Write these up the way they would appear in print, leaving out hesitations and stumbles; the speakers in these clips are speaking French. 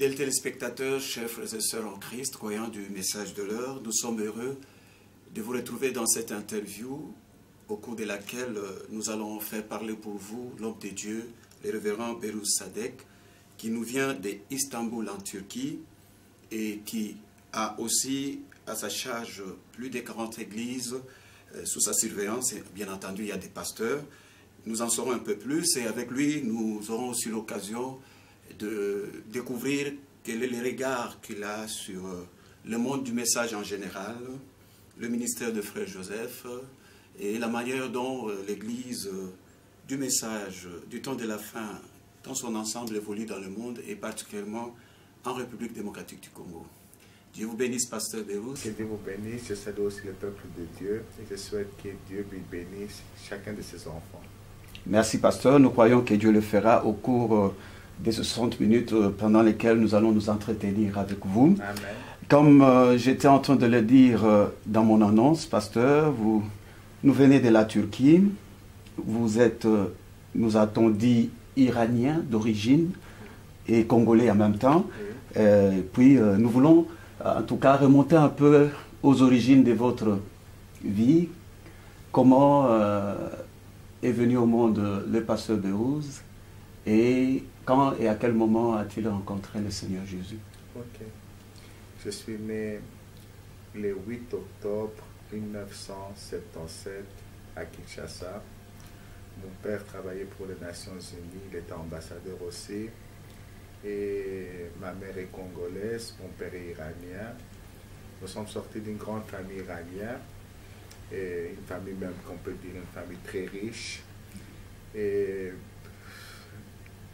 Fidèles téléspectateurs, chers frères et sœurs en Christ, croyants du message de l'heure, nous sommes heureux de vous retrouver dans cette interview au cours de laquelle nous allons faire parler pour vous l'homme de Dieu, le révérend Beruz Sadek, qui nous vient d'Istanbul en Turquie et qui a aussi à sa charge plus de 40 églises sous sa surveillance. Et bien entendu, il y a des pasteurs. Nous en saurons un peu plus et avec lui, nous aurons aussi l'occasion de découvrir quel est le regard qu'il a sur le monde du message en général, le ministère de Frère Joseph et la manière dont l'Église du message du temps de la fin dans son ensemble évolue dans le monde et particulièrement en République démocratique du Congo. Dieu vous bénisse, pasteur Beruz. Que Dieu vous bénisse, je salue aussi le peuple de Dieu et je souhaite que Dieu lui bénisse chacun de ses enfants. Merci, pasteur. Nous croyons que Dieu le fera au cours de ces 60 minutes pendant lesquelles nous allons nous entretenir avec vous. Amen. Comme j'étais en train de le dire dans mon annonce, pasteur, vous venez de la Turquie. Vous êtes, nous a-t-on dit, iranien d'origine et congolais en même temps. Oui. Puis nous voulons en tout cas remonter un peu aux origines de votre vie. Comment est venu au monde le pasteur Beruz et quand et à quel moment a-t-il rencontré le Seigneur Jésus? Ok. Je suis né le 8 octobre 1977 à Kinshasa. Mon père travaillait pour les Nations Unies, il était ambassadeur aussi. Et ma mère est congolaise, mon père est iranien. Nous sommes sortis d'une grande famille iranienne, et une famille même qu'on peut dire une famille très riche. Et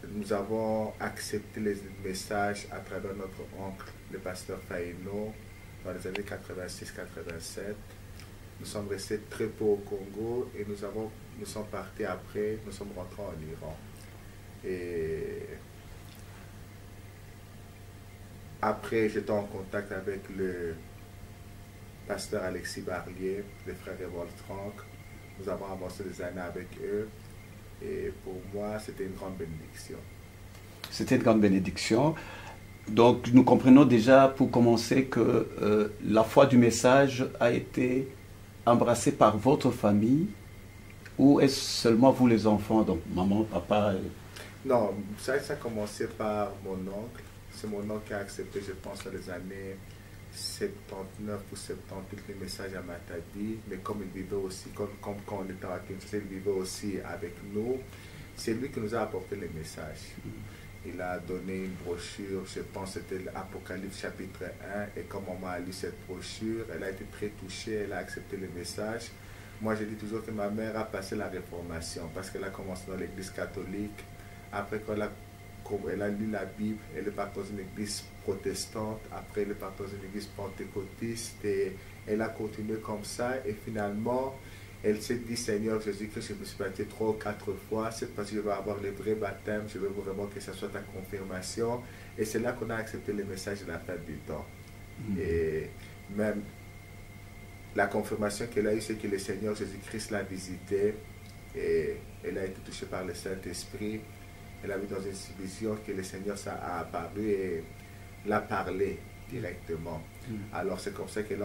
nous avons accepté les messages à travers notre oncle, le pasteur Faino, dans les années 86-87. Nous sommes restés très peu au Congo et nous sommes partis après, nous sommes rentrés en Iran. Et après, j'étais en contact avec le pasteur Alexis Barlier, le frère Evold Franck. Nous avons avancé des années avec eux. Et pour moi, c'était une grande bénédiction. C'était une grande bénédiction. Donc, nous comprenons déjà, pour commencer, que la foi du message a été embrassée par votre famille, ou est-ce seulement vous les enfants, donc maman, papa Non, ça a commencé par mon oncle. C'est mon oncle qui a accepté, je pense, dans les années 79 ou 78 les messages à Matadi, mais comme il vivait aussi, comme quand on était à Kinshasa, il vivait aussi avec nous, c'est lui qui nous a apporté les messages. Il a donné une brochure, je pense que c'était l'Apocalypse chapitre 1, et comme maman a lu cette brochure, elle a été très touchée, elle a accepté les messages. Moi, je dis toujours que ma mère a passé la réformation, parce qu'elle a commencé dans l'église catholique, après elle a lu la Bible, elle est partie dans une église protestante, après elle est partie dans une église pentecôtiste et elle a continué comme ça et finalement elle s'est dit Seigneur Jésus-Christ, je me suis baptisé 3 ou 4 fois, cette fois-ci je vais avoir le vrai baptême, je veux vraiment que ça soit ta confirmation et c'est là qu'on a accepté le message de la fin du temps. Et même la confirmation qu'elle a eue, c'est que le Seigneur Jésus-Christ l'a visité et elle a été touchée par le Saint-Esprit. Elle a vu dans une vision que le Seigneur a apparu et l'a parlé directement. Alors c'est comme ça qu'elle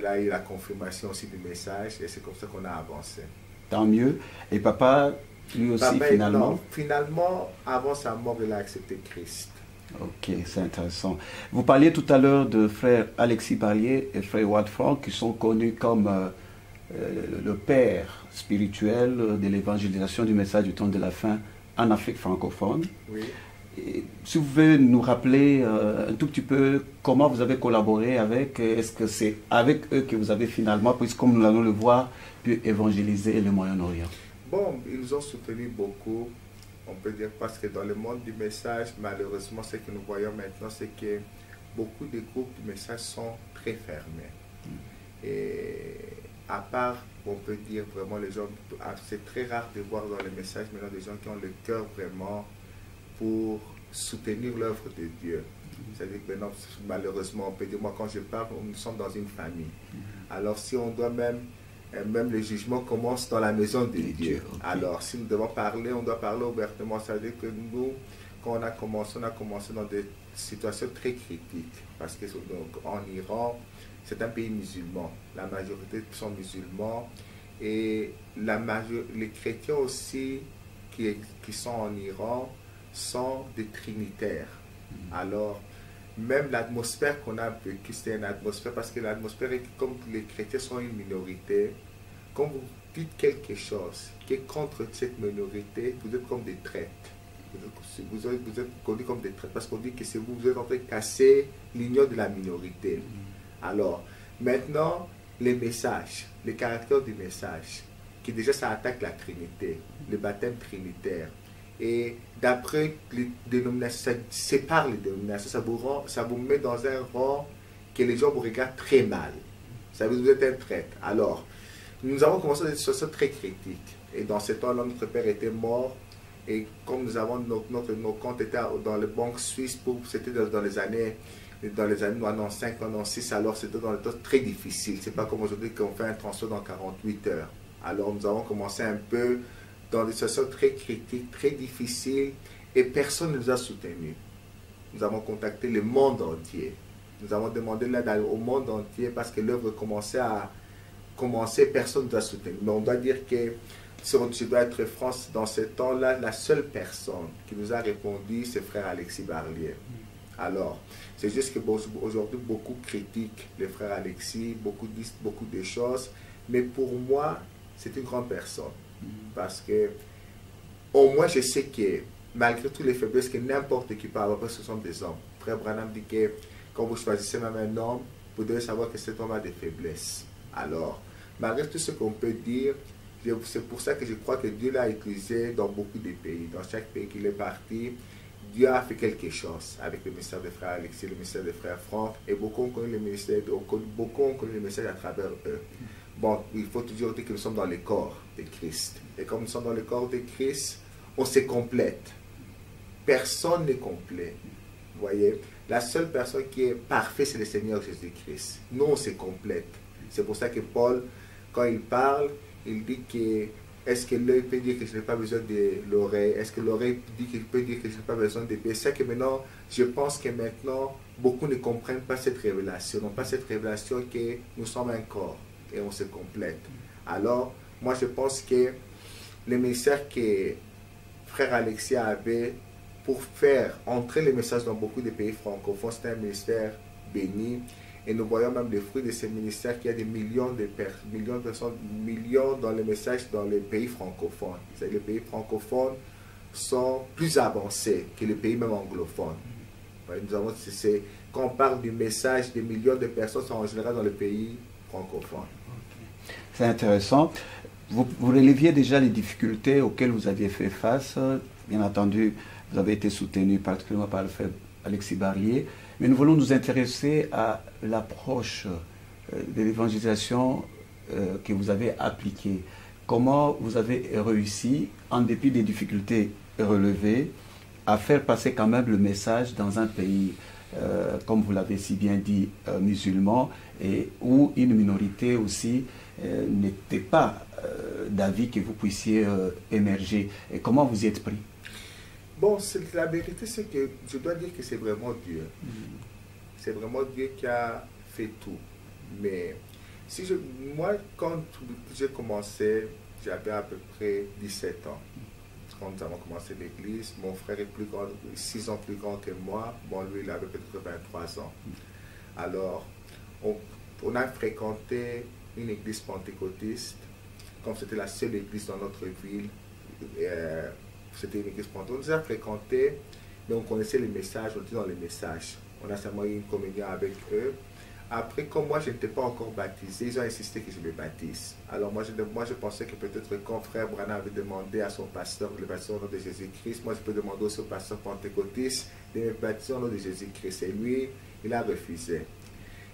a eu la confirmation aussi du message et c'est comme ça qu'on a avancé. Tant mieux. Et papa, lui aussi, finalement? Non, finalement, avant sa mort, il a accepté Christ. Ok, c'est intéressant. Vous parliez tout à l'heure de frère Alexis Barlier et frère Evold Franck qui sont connus comme le père spirituel de l'évangélisation du message du temps de la fin en Afrique francophone. Oui. Et si vous pouvez nous rappeler un tout petit peu comment vous avez collaboré avec, est-ce que c'est avec eux que vous avez finalement, puisque comme nous allons le voir, pu évangéliser le Moyen-Orient? Bon, ils nous ont soutenus beaucoup, on peut dire, parce que dans le monde du message, malheureusement, ce que nous voyons maintenant, c'est que beaucoup de groupes du message sont très fermés. Et à part, on peut dire vraiment les gens, c'est très rare de voir dans les messages maintenant des gens qui ont le cœur vraiment pour soutenir l'œuvre de Dieu. C'est-à-dire que maintenant, malheureusement, on peut dire, moi quand je parle, nous sommes dans une famille. Alors si on doit même le jugement commence dans la maison de Dieu. Okay. Alors si nous devons parler, on doit parler ouvertement. Ça veut dire que nous, quand on a commencé dans des situations très critiques. Parce que donc, en Iran, c'est un pays musulman. La majorité sont musulmans. Et les chrétiens aussi qui sont en Iran sont des trinitaires. Alors, même l'atmosphère qu'on a vécue, c'était une atmosphère, parce que l'atmosphère, comme les chrétiens sont une minorité, quand vous dites quelque chose qui est contre cette minorité, vous êtes comme des traîtres. Vous êtes connus comme des traîtres, parce qu'on dit que c'est vous êtes en train de casser l'union de la minorité. Alors, maintenant, les messages, les caractères du message, qui déjà ça attaque la Trinité, le baptême trinitaire. Et d'après les dénominations, ça sépare les dénominations, ça vous met dans un rang que les gens vous regardent très mal. Ça vous êtes un traître. Alors, nous avons commencé des situations très critiques. Et dans ce temps-là, notre père était mort. Et comme nous avons nos comptes étaient dans les banques suisses, c'était dans les années 95, 96, alors c'était dans les temps très difficiles. C'est pas comme aujourd'hui qu'on fait un transfert dans 48 heures. Alors nous avons commencé un peu dans des situations très critiques, très difficiles, et personne ne nous a soutenus. Nous avons contacté le monde entier. Nous avons demandé l'aide au monde entier parce que l'œuvre commençait, personne ne nous a soutenus. Mais on doit dire que, si je dois être franc, dans ce temps-là, la seule personne qui nous a répondu, c'est frère Alexis Barlier. Alors, c'est juste qu'aujourd'hui, beaucoup critiquent le frère Alexis, beaucoup disent beaucoup de choses, mais pour moi, c'est une grande personne. Parce que, au moins, je sais que, malgré toutes les faiblesses que n'importe qui peut avoir, parce que ce sont des hommes. Frère Branham dit que, quand vous choisissez même un homme, vous devez savoir que cet homme a des faiblesses. Alors, malgré tout ce qu'on peut dire, c'est pour ça que je crois que Dieu l'a utilisé dans beaucoup de pays. Dans chaque pays qu'il est parti, Dieu a fait quelque chose avec le message de frère Alexis, le message de frère Franck, et beaucoup ont connu le message, à travers eux. Bon, il faut toujours dire que nous sommes dans le corps de Christ. Et comme nous sommes dans le corps de Christ, on se complète. Personne n'est complet. Vous voyez, la seule personne qui est parfaite, c'est le Seigneur Jésus-Christ. Nous, on se complète. C'est pour ça que Paul, quand il parle, il dit que est-ce que l'œil peut dire que je n'ai pas besoin de l'oreille? Est-ce que l'oreille peut dire que je n'ai pas besoin de pieds? C'est que maintenant, je pense que maintenant, beaucoup ne comprennent pas cette révélation. Non pas cette révélation que nous sommes un corps et on se complète. Alors, moi je pense que le message que frère Alexis avait pour faire entrer les messages dans beaucoup de pays francophones, c'est un ministère béni. Et nous voyons même les fruits de ces ministères qu'il y a des millions de personnes, millions dans les messages dans les pays francophones. Les pays francophones sont plus avancés que les pays même anglophones. Quand on parle du message, des millions de personnes sont en général dans les pays francophones. C'est intéressant. Vous releviez déjà les difficultés auxquelles vous aviez fait face. Bien entendu, vous avez été soutenu particulièrement par le frère Alexis Barlier. Mais nous voulons nous intéresser à l'approche de l'évangélisation que vous avez appliquée. Comment vous avez réussi, en dépit des difficultés relevées, à faire passer quand même le message dans un pays, comme vous l'avez si bien dit, musulman, et où une minorité aussi n'était pas d'avis que vous puissiez émerger. Et comment vous y êtes pris? Bon, la vérité, c'est que je dois dire que c'est vraiment Dieu. C'est vraiment Dieu qui a fait tout. Mais moi, quand j'ai commencé, j'avais à peu près 17 ans. Quand nous avons commencé l'église, mon frère est plus grand, 6 ans plus grand que moi. Bon, lui, il avait peut-être 23 ans. Alors, on a fréquenté une église pentecôtiste, comme c'était la seule église dans notre ville. C'était une église pentecôtiste. On les a fréquentés, mais on connaissait les messages, on était dans les messages. On a seulement eu une communion avec eux. Après, comme moi, je n'étais pas encore baptisé, ils ont insisté que je me baptise. Alors moi, je pensais que peut-être quand frère Branham avait demandé à son pasteur de le baptiser au nom de Jésus-Christ, moi, je peux demander aussi au pasteur pentecôtiste de me baptiser au nom de Jésus-Christ. Et lui, il a refusé.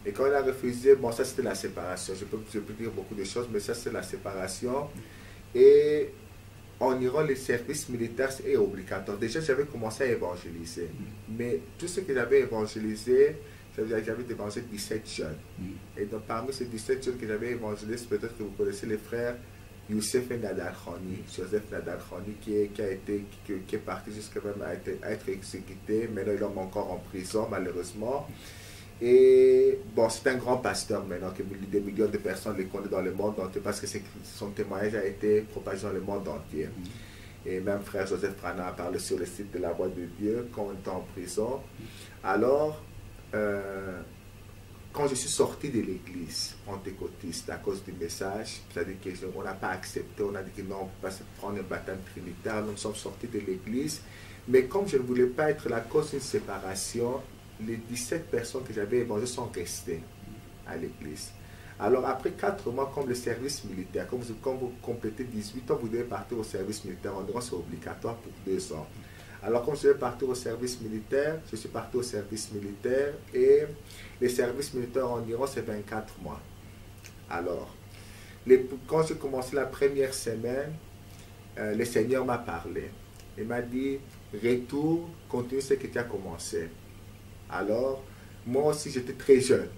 Et quand il a refusé, bon, ça c'était la séparation. Je peux dire beaucoup de choses, mais ça c'est la séparation. Et en Iran, le service militaire est obligatoire. Déjà, j'avais commencé à évangéliser. Mais tout ce que j'avais évangélisé, j'avais évangélisé 17 jeunes. Et donc, parmi ces 17 jeunes que j'avais évangélisés, peut-être que vous connaissez les frères Youssef Nadal-Khani, Joseph Nadal-Khani, qui est parti jusqu'à même à être exécuté. Maintenant, il est encore en prison, malheureusement. Et bon, c'est un grand pasteur maintenant, que des millions de personnes le connaissent dans le monde entier parce que son témoignage a été propagé dans le monde entier. Et même frère Joseph Prana a parlé sur le site de la Voix de Dieu quand on était en prison. Alors, quand je suis sorti de l'église pentecôtiste à cause du message, c'est-à-dire qu'on n'a pas accepté, on a dit que non, on ne peut pas se prendre un baptême trinitaire, nous sommes sortis de l'église. Mais comme je ne voulais pas être la cause d'une séparation, les 17 personnes que j'avais évangélisées sont restées à l'église. Alors après 4 mois, comme le service militaire, quand vous complétez 18 ans, vous devez partir au service militaire. En droit, c'est obligatoire pour 2 ans. Alors comme je devais partir au service militaire, je suis parti au service militaire et les services militaires en Iran, c'est 24 mois. Alors, quand j'ai commencé la première semaine, le Seigneur m'a parlé. Il m'a dit, retourne, continue ce que tu as commencé. Alors, moi aussi, j'étais très jeune.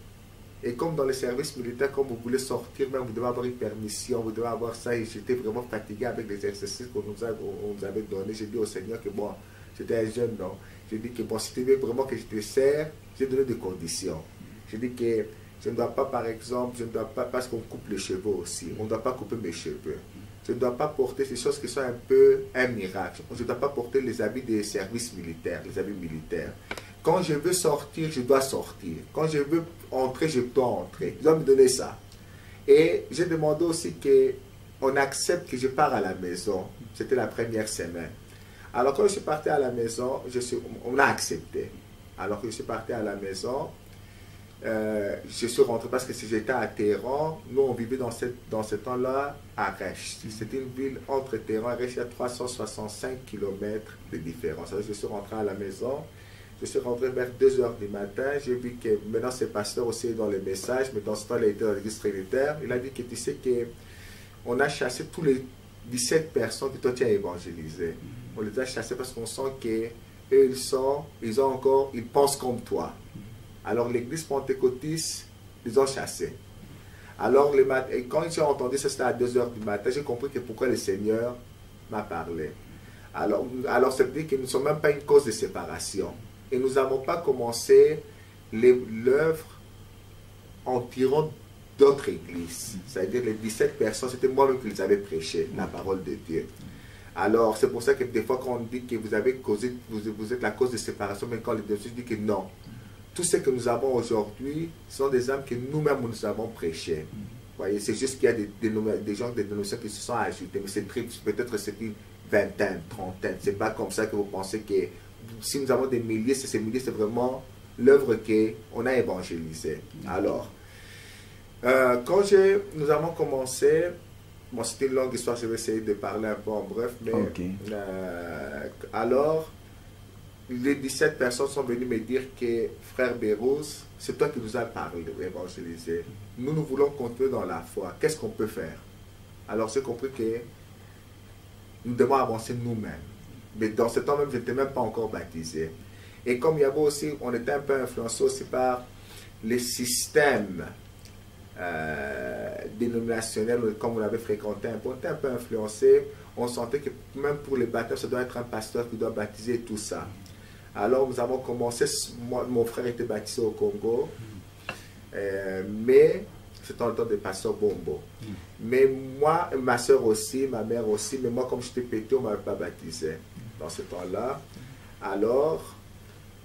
Et comme dans le service militaire, comme vous voulez sortir, même vous devez avoir une permission, vous devez avoir ça. Et j'étais vraiment fatigué avec les exercices qu'on nous avait donnés. J'ai dit au Seigneur que bon, j'étais un jeune, non. J'ai dit que bon, si tu veux vraiment que je te sers, j'ai donné des conditions. J'ai dit que je ne dois pas, par exemple, je ne dois pas, parce qu'on coupe les cheveux aussi, on ne doit pas couper mes cheveux. Je ne dois pas porter ces choses qui sont un peu un miracle. Je ne dois pas porter les habits des services militaires, les habits militaires. Quand je veux sortir, je dois sortir. Quand je veux entrer, je dois entrer. Je dois me donner ça. Et j'ai demandé aussi qu'on accepte que je pars à la maison. C'était la première semaine. Alors quand je suis parti à la maison, on a accepté. Alors que je suis parti à la maison, je suis rentré parce que si j'étais à Téhéran, nous on vivait dans ce temps-là à Resh. C'était une ville entre Téhéran et Resh, il y a 365 km de différence. Alors, je suis rentré à la maison. Je suis rentré vers 2 h du matin. J'ai vu que maintenant ce pasteur aussi est dans les messages, mais dans ce temps, il était dans l'église trinitaire. Il a dit que tu sais qu'on a chassé tous les 17 personnes que toi tu as évangélisées. On les a chassés parce qu'on sent qu'eux, ils pensent comme toi. Alors l'église pentecôtiste, ils ont chassé. Alors et quand j'ai entendu ça, c'était à 2 h du matin, j'ai compris que pourquoi le Seigneur m'a parlé. Alors ça veut dire que nous ne sommes même pas une cause de séparation. Et nous n'avons pas commencé l'œuvre en tirant d'autres églises. C'est-à-dire les 17 personnes, c'était moi-même qui les avais prêché, la parole de Dieu. Alors c'est pour ça que des fois quand on dit que vous avez causé, vous êtes la cause de séparation, mais quand les deux disent que non. Tout ce que nous avons aujourd'hui sont des âmes que nous-mêmes nous avons prêchées. Vous voyez, c'est juste qu'il y a des gens, des dénominations qui se sont ajoutés, mais c'est peut-être c'est une vingtaine, trentaine. C'est pas comme ça que vous pensez que si nous avons des milliers, ces milliers, c'est vraiment l'œuvre qu'on a évangélisée. Alors, quand nous avons commencé, bon, c'était une longue histoire, je vais essayer de parler un peu en bref, mais alors, les 17 personnes sont venues me dire que frère Bérouz, c'est toi qui nous as parlé, évangélisé. Nous voulons continuer dans la foi. Qu'est-ce qu'on peut faire? Alors j'ai compris que nous devons avancer nous-mêmes. Mais dans ce temps même, je n'étais même pas encore baptisé. Et comme il y avait aussi, on était un peu influencé aussi par les systèmes dénominationnels, comme on avait fréquenté un peu, on était un peu influencé. On sentait que même pour les baptêmes, ça doit être un pasteur qui doit baptiser tout ça. Alors nous avons commencé, mon frère était baptisé au Congo, mais c'était dans le temps de pasteur Bombo. Mais moi, ma soeur aussi, ma mère aussi, mais moi comme j'étais pété, on ne m'avait pas baptisé dans ce temps-là. Alors,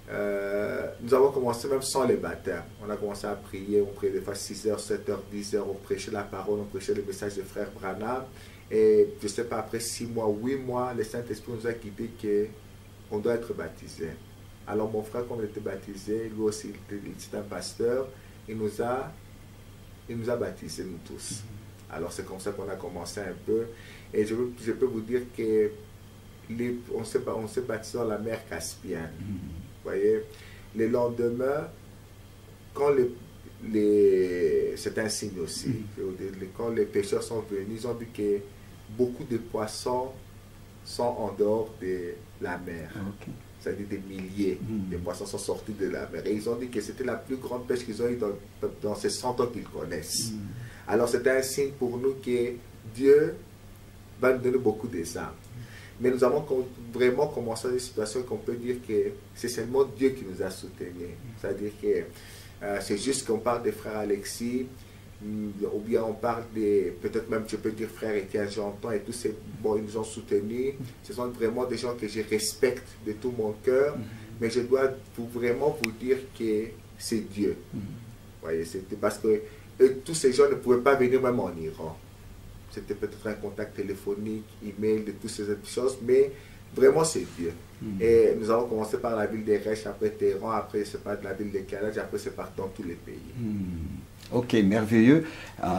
nous avons commencé même sans les baptêmes. On a commencé à prier, on priait des fois 6 h, 7 h, 10 h, on prêchait la parole, on prêchait le message de frère Branham. Et je ne sais pas, après 6 mois, 8 mois, le Saint-Esprit nous a quittés qu'on doit être baptisé. Alors mon frère, quand il était baptisé, lui aussi, c'était un pasteur, il nous a baptisés, nous tous. Alors c'est comme ça qu'on a commencé un peu. Et je peux vous dire que on s'est baptisé dans la mer Caspienne. Vous voyez, le lendemain, quand c'est un signe aussi, je veux dire, quand les pêcheurs sont venus, ils ont vu que beaucoup de poissons sont en dehors de la mer. C'est-à-dire des milliers de poissons sont sortis de la mer. Et ils ont dit que c'était la plus grande pêche qu'ils ont eue dans ces 100 ans qu'ils connaissent. Alors c'était un signe pour nous que Dieu va nous donner beaucoup d'exemples. Mais nous avons vraiment commencé dans des situations qu'on peut dire que c'est seulement Dieu qui nous a soutenus. C'est-à-dire que c'est juste qu'on parle des frères Alexis, ou bien on parle des, peut-être même je peux dire frère Étienne Janton et tous ces, bon, ils nous ont soutenus. Ce sont vraiment des gens que je respecte de tout mon cœur, mais je dois vraiment vous dire que c'est Dieu. Voyez, c'était parce que tous ces gens ne pouvaient pas venir même en Iran. C'était peut-être un contact téléphonique, email, de toutes ces choses, mais vraiment c'est Dieu. Et nous avons commencé par la ville d'Eresh, après Téhéran, après c'est pas de la ville de Karaj, après c'est parti dans tous les pays. Ok, merveilleux.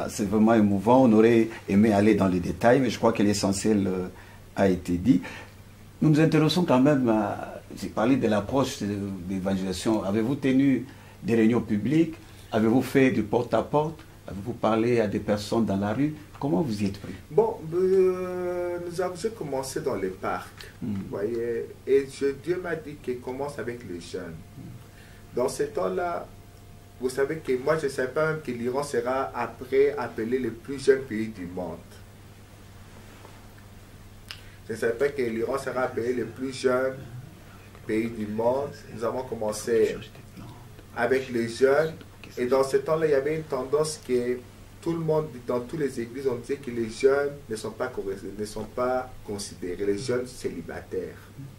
C'est vraiment émouvant. On aurait aimé aller dans les détails, mais je crois que l'essentiel a été dit. Nous nous intéressons quand même, j'ai parlé de l'approche d'évangélisation. Avez-vous tenu des réunions publiques? Avez-vous fait du porte-à-porte? Avez-vous parlé à des personnes dans la rue? Comment vous y êtes pris? Bon, nous avons commencé dans les parcs, voyez, et Dieu m'a dit qu'il commence avec les jeunes. Dans ce temps-là, vous savez que moi, je ne savais pas même que l'Iran sera après appelé le plus jeune pays du monde. Je ne savais pas que l'Iran sera appelé le plus jeune pays du monde. Nous avons commencé avec les jeunes. Et dans ce temps-là, il y avait une tendance que tout le monde, dans toutes les églises, on disait que les jeunes ne sont pas considérés, les jeunes célibataires.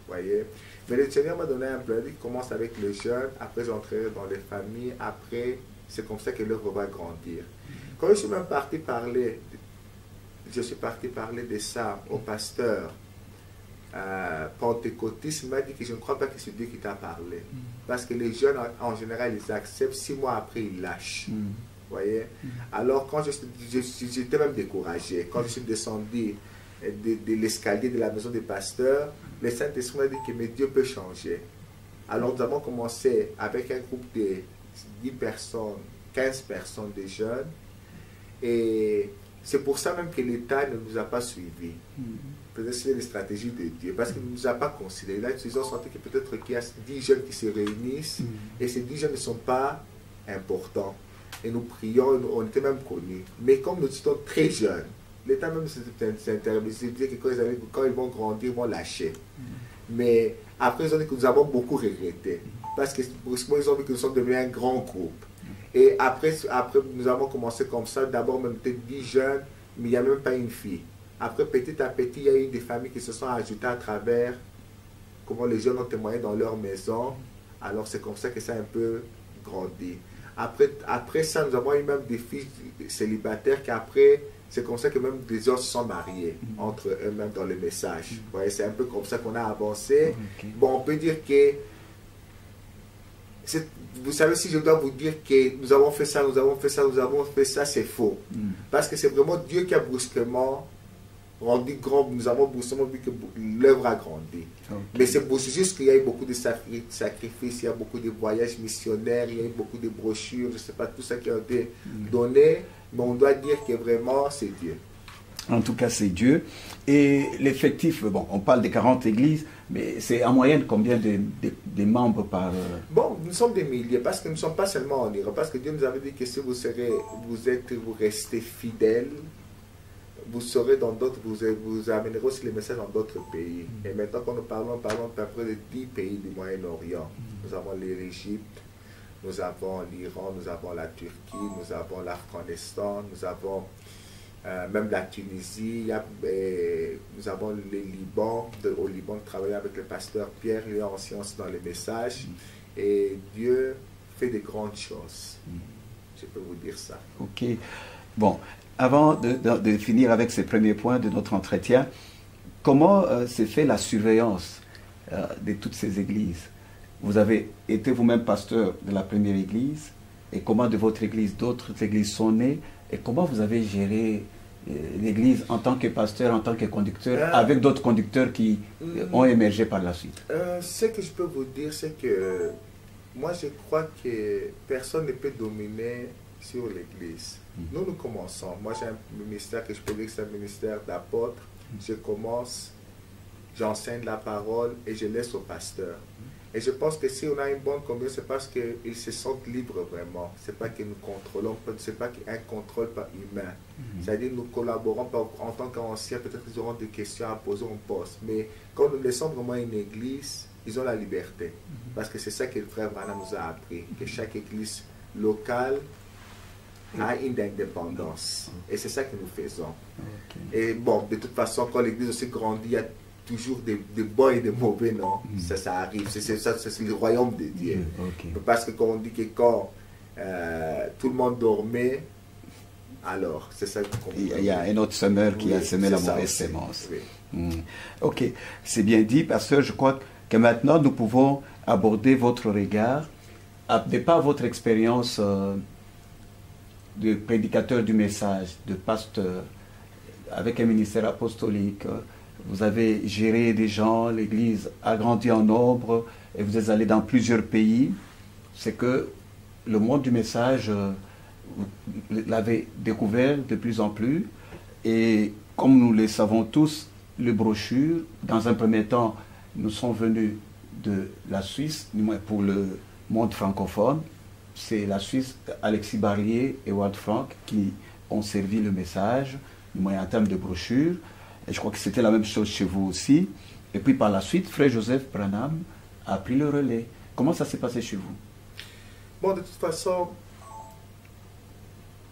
Voyez. Mais le Seigneur m'a donné un plan, il commence avec les jeunes, après j'entrerai dans les familles, après c'est comme ça que l'œuvre va grandir. Quand je suis même parti parler, de ça au pasteur pentecôtiste, il m'a dit que je ne crois pas que c'est Dieu qui t'a parlé. Parce que les jeunes, en général, ils acceptent, 6 mois après, ils lâchent. Voyez. Alors, quand j'étais même découragé, quand je suis descendu de l'escalier de la maison des pasteurs, le Saint-Esprit m'a dit que mais Dieu peut changer. Alors, nous avons commencé avec un groupe de 10 personnes, 15 personnes de jeunes, et c'est pour ça même que l'État ne nous a pas suivis. Peut-être c'est les stratégies de Dieu, parce qu'il ne nous a pas considérés. Là, ils ont senti que peut-être qu'il y a 10 jeunes qui se réunissent, et ces 10 jeunes ne sont pas importants. Et nous prions, on était même connus. Mais comme nous étions très jeunes, l'État même s'interdisait que quand ils vont grandir, ils vont lâcher. Mais après, ils ont dit que nous avons beaucoup regretté. Parce que brusquement, ils ont vu que nous sommes devenus un grand groupe. Et après nous avons commencé comme ça. D'abord, même peut-être 10 jeunes, mais il n'y a même pas une fille. Après, petit à petit, il y a eu des familles qui se sont ajoutées à travers comment les jeunes ont témoigné dans leur maison. Alors, c'est comme ça que ça a un peu grandi. Après ça, nous avons eu même des filles célibataires qui après, c'est comme ça que même des hommes se sont mariés entre eux-mêmes dans le message. Ouais, c'est un peu comme ça qu'on a avancé. Bon, on peut dire que, vous savez, si je dois vous dire que nous avons fait ça, nous avons fait ça, nous avons fait ça, c'est faux. Parce que c'est vraiment Dieu qui a brusquement rendu grand, nous avons brusquement vu que l'œuvre a grandi. Mais c'est juste qu'il y a eu beaucoup de sacrifices, il y a beaucoup de voyages missionnaires, il y a eu beaucoup de brochures, je ne sais pas, tout ça qui a été donné, mais on doit dire que vraiment c'est Dieu. En tout cas, c'est Dieu. Et l'effectif, bon, on parle de 40 églises, mais c'est en moyenne combien de membres par... Bon, nous sommes des milliers, parce que nous ne sommes pas seulement en Iran, parce que Dieu nous avait dit que si vous restez fidèles, vous serez dans d'autres, vous amènerez aussi les messages dans d'autres pays. Et maintenant, quand nous parlons à peu près de 10 pays du Moyen-Orient. Nous avons l'Égypte, nous avons l'Iran, nous avons la Turquie, nous avons l'Afghanistan, nous avons même la Tunisie, nous avons le Liban. Au Liban, nous travaillons avec le pasteur Pierre, il est ancien aussi dans les messages. Et Dieu fait de grandes choses. Je peux vous dire ça. Ok. Bon. Avant de finir avec ces premiers points de notre entretien, comment s'est fait la surveillance de toutes ces églises? Vous avez été vous-même pasteur de la première église, et comment de votre église d'autres églises sont nées, et comment vous avez géré l'église en tant que pasteur, en tant que conducteur, avec d'autres conducteurs qui ont émergé par la suite? Ce que je peux vous dire, c'est que moi je crois que personne ne peut dominer sur l'église. Nous commençons. Moi, j'ai un ministère que je peux dire que c'est un ministère d'apôtre. Je commence, j'enseigne la parole et je laisse au pasteur. Et je pense que si on a une bonne communion, c'est parce qu'ils se sentent libres vraiment. C'est pas que nous contrôlons, c'est pas un contrôle pas humain. C'est-à-dire nous collaborons en tant qu'anciens, peut-être qu'ils auront des questions à poser, on pose. Mais quand nous laissons vraiment une église, ils ont la liberté. Parce que c'est ça que le frère Branham nous a appris, que chaque église locale a une indépendance. Et c'est ça que nous faisons. Et bon, de toute façon, quand l'église aussi grandit, il y a toujours des bons et des mauvais, non? Ça arrive. C'est le royaume de Dieu. Parce que quand on dit que quand tout le monde dormait, alors c'est ça qu'on il y a un autre semeur qui a semé la mauvaise sémence. Ok, c'est bien dit, pasteur. Je crois que maintenant nous pouvons aborder votre regard, de par votre expérience de prédicateur du message, de pasteur, avec un ministère apostolique. Vous avez géré des gens, l'Église a grandi en nombre et vous êtes allé dans plusieurs pays. C'est que le monde du message, vous l'avez découvert de plus en plus. Et comme nous le savons tous, les brochures, dans un premier temps, nous sont venus de la Suisse, du moins pour le monde francophone. C'est la Suisse, Alexis Barlier et Walt Frank qui ont servi le message, du moins en termes de brochures. Et je crois que c'était la même chose chez vous aussi. Et puis par la suite, Frère Joseph Branham a pris le relais. Comment ça s'est passé chez vous? Bon, de toute façon,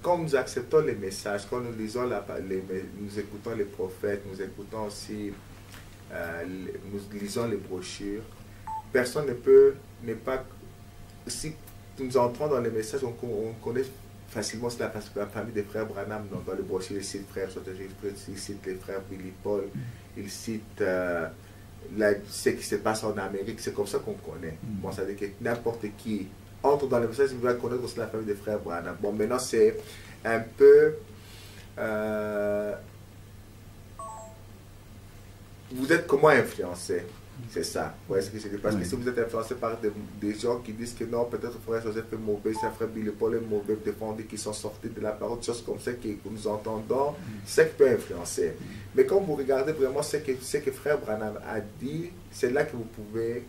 quand nous acceptons les messages, quand nous lisons, nous écoutons les prophètes, nous écoutons aussi, nous lisons les brochures, personne n'est pas, si nous entrons dans les messages, on connaît facilement la famille des frères Branham dans les brochures. Il cite frère Soterius, il cite les frères Billy Paul, il cite ce qui se passe en Amérique. C'est comme ça qu'on connaît. Bon, ça veut dire que n'importe qui entre dans les messages, il va connaître aussi la famille des frères Branham. Bon, maintenant c'est un peu vous êtes comment influencé? C'est ça. Vous voyez ce que je dis? Parce que si vous êtes influencé par des gens qui disent que non, peut-être frère Joseph est mauvais, c'est frère Billy Paul est mauvais, défendus qui sont sortis de la parole, des choses comme ça que nous entendons, c'est ça qui peut influencer. Mais quand vous regardez vraiment ce que frère Branham a dit, c'est là que vous pouvez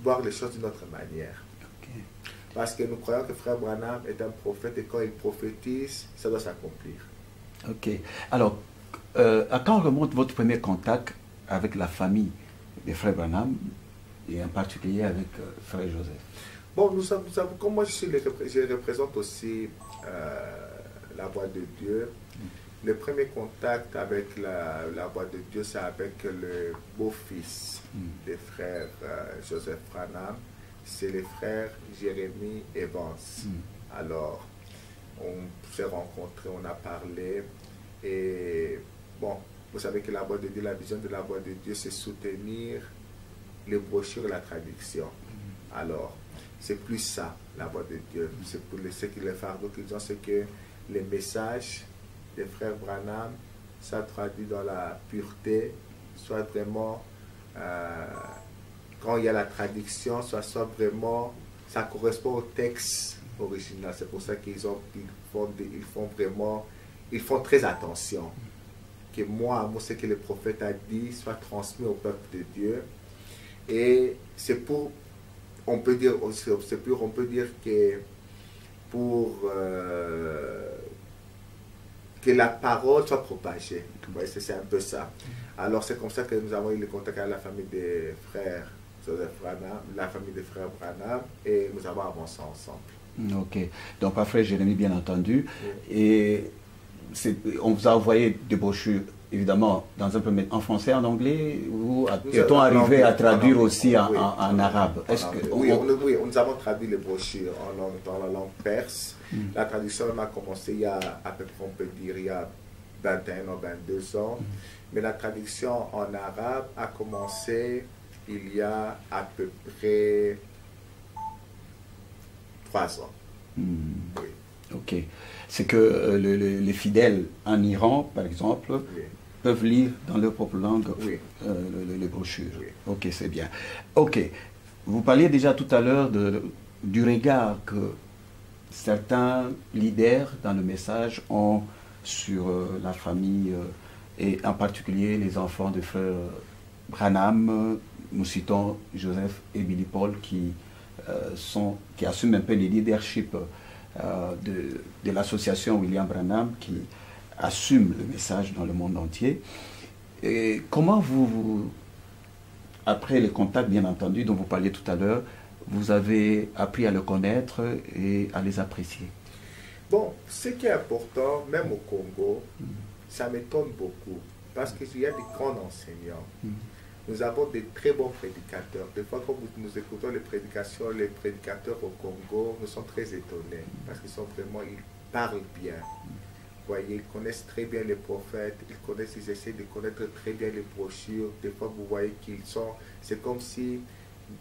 voir les choses d'une autre manière. Parce que nous croyons que frère Branham est un prophète et quand il prophétise, ça doit s'accomplir. Ok. Alors, à quand remonte votre premier contact avec la famille des frères Branham et en particulier avec frère Joseph? Bon, nous savons, comme moi je représente aussi la voix de Dieu. Le premier contact avec la voix de Dieu, c'est avec le beau-fils des frères Joseph Branham. C'est les frères Jérémie Evans. Alors, on s'est rencontrés, on a parlé et bon, vous savez que la voix de Dieu, la vision de la voix de Dieu, c'est soutenir les brochures et la traduction. Alors, c'est plus ça, la voix de Dieu. C'est pour ce qui les fardeaux qu'ils ont, c'est que les messages des frères Branham soient traduits dans la pureté, soit vraiment, quand il y a la traduction, soit vraiment, ça correspond au texte original. C'est pour ça qu'ils font très attention. Que moi, ce que le prophète a dit soit transmis au peuple de Dieu. Et c'est pour, on peut dire que pour que la parole soit propagée. C'est un peu ça. Alors c'est comme ça que nous avons eu le contact avec la famille des frères Joseph Branham, la famille des frères Branham, et nous avons avancé ensemble. Ok. Donc par frère Jérémie, bien entendu. Et on vous a envoyé des brochures, évidemment, dans un premier en français, en anglais, ou est-on arrivé à traduire aussi en arabe? Oui, nous avons traduit les brochures dans la langue perse. La traduction a commencé il y a à peu près, on peut dire, il y a 21 ou 22 ans. Mais la traduction en arabe a commencé il y a à peu près 3 ans. Oui. Ok. C'est que les fidèles en Iran, par exemple, peuvent lire dans leur propre langue les brochures. Ok, c'est bien. Ok. Vous parliez déjà tout à l'heure du regard que certains leaders dans le message ont sur la famille et en particulier les enfants de frères Branham, nous citons Joseph et Billy Paul qui assument un peu le leadership de l'association William Branham, qui assume le message dans le monde entier. Et comment après les contacts bien entendu dont vous parliez tout à l'heure, vous avez appris à le connaître et à les apprécier? Bon, ce qui est important, même au Congo, ça m'étonne beaucoup, parce qu'il y a des grands enseignants. Nous avons des très bons prédicateurs. Des fois, quand nous écoutons les prédications, les prédicateurs au Congo, nous sommes très étonnés, parce qu'ils ils parlent bien. Vous voyez, ils connaissent très bien les prophètes, ils essaient de connaître très bien les brochures. Des fois, vous voyez qu'ils sont... C'est comme si,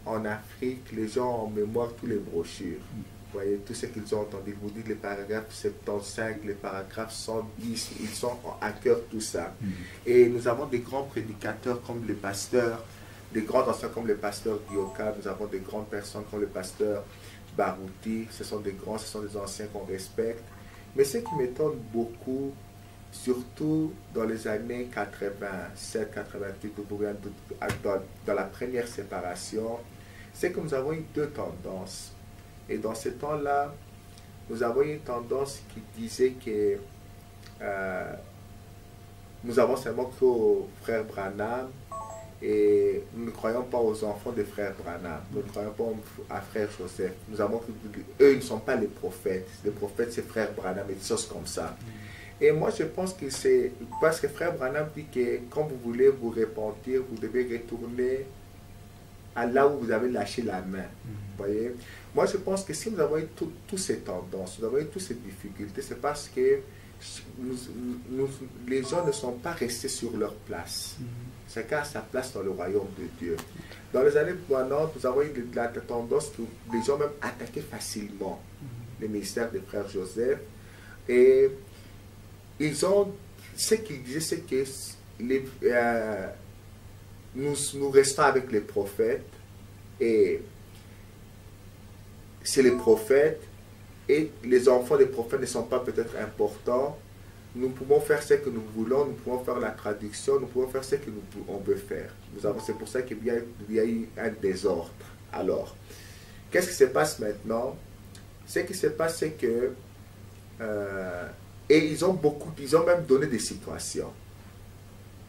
en Afrique, les gens ont en mémoire tous les brochures. Vous voyez, tout ce qu'ils ont entendu, vous dites les paragraphes 75, les paragraphes 110, ils sont à cœur tout ça. Et nous avons des grands prédicateurs comme les pasteurs, des grands anciens comme le pasteur Guyoka, nous avons des grandes personnes comme le pasteur Barouti, ce sont des anciens qu'on respecte. Mais ce qui m'étonne beaucoup, surtout dans les années 87, 88, dans la première séparation, c'est que nous avons eu deux tendances. Et dans ce temps-là, nous avons une tendance qui disait que nous avons seulement cru au frère Branham et nous ne croyons pas aux enfants des frères Branham. Nous ne croyons pas à frère Joseph. Nous avons cru eux, ils ne sont pas les prophètes. Les prophètes, c'est frère Branham et des choses comme ça. Et moi, je pense que c'est parce que frère Branham dit que quand vous voulez vous repentir, vous devez retourner à là où vous avez lâché la main. Vous voyez? Moi, je pense que si nous avons eu toutes ces tendances, nous avons eu toutes ces difficultés, c'est parce que les gens ne sont pas restés sur leur place. Chacun a sa place dans le royaume de Dieu. Dans les années 90, nous avons eu la tendance que les gens même attaquaient facilement le ministère des frères Joseph. Et ce qu'ils disaient, c'est que nous restons avec les prophètes et c'est les prophètes et les enfants des prophètes ne sont pas peut-être importants. Nous pouvons faire ce que nous voulons, nous pouvons faire la traduction, nous pouvons faire ce que on veut faire. C'est pour ça qu'il y a eu un désordre. Alors, qu'est-ce qui se passe maintenant? Ce qui se passe, c'est que et ils ont même donné des situations,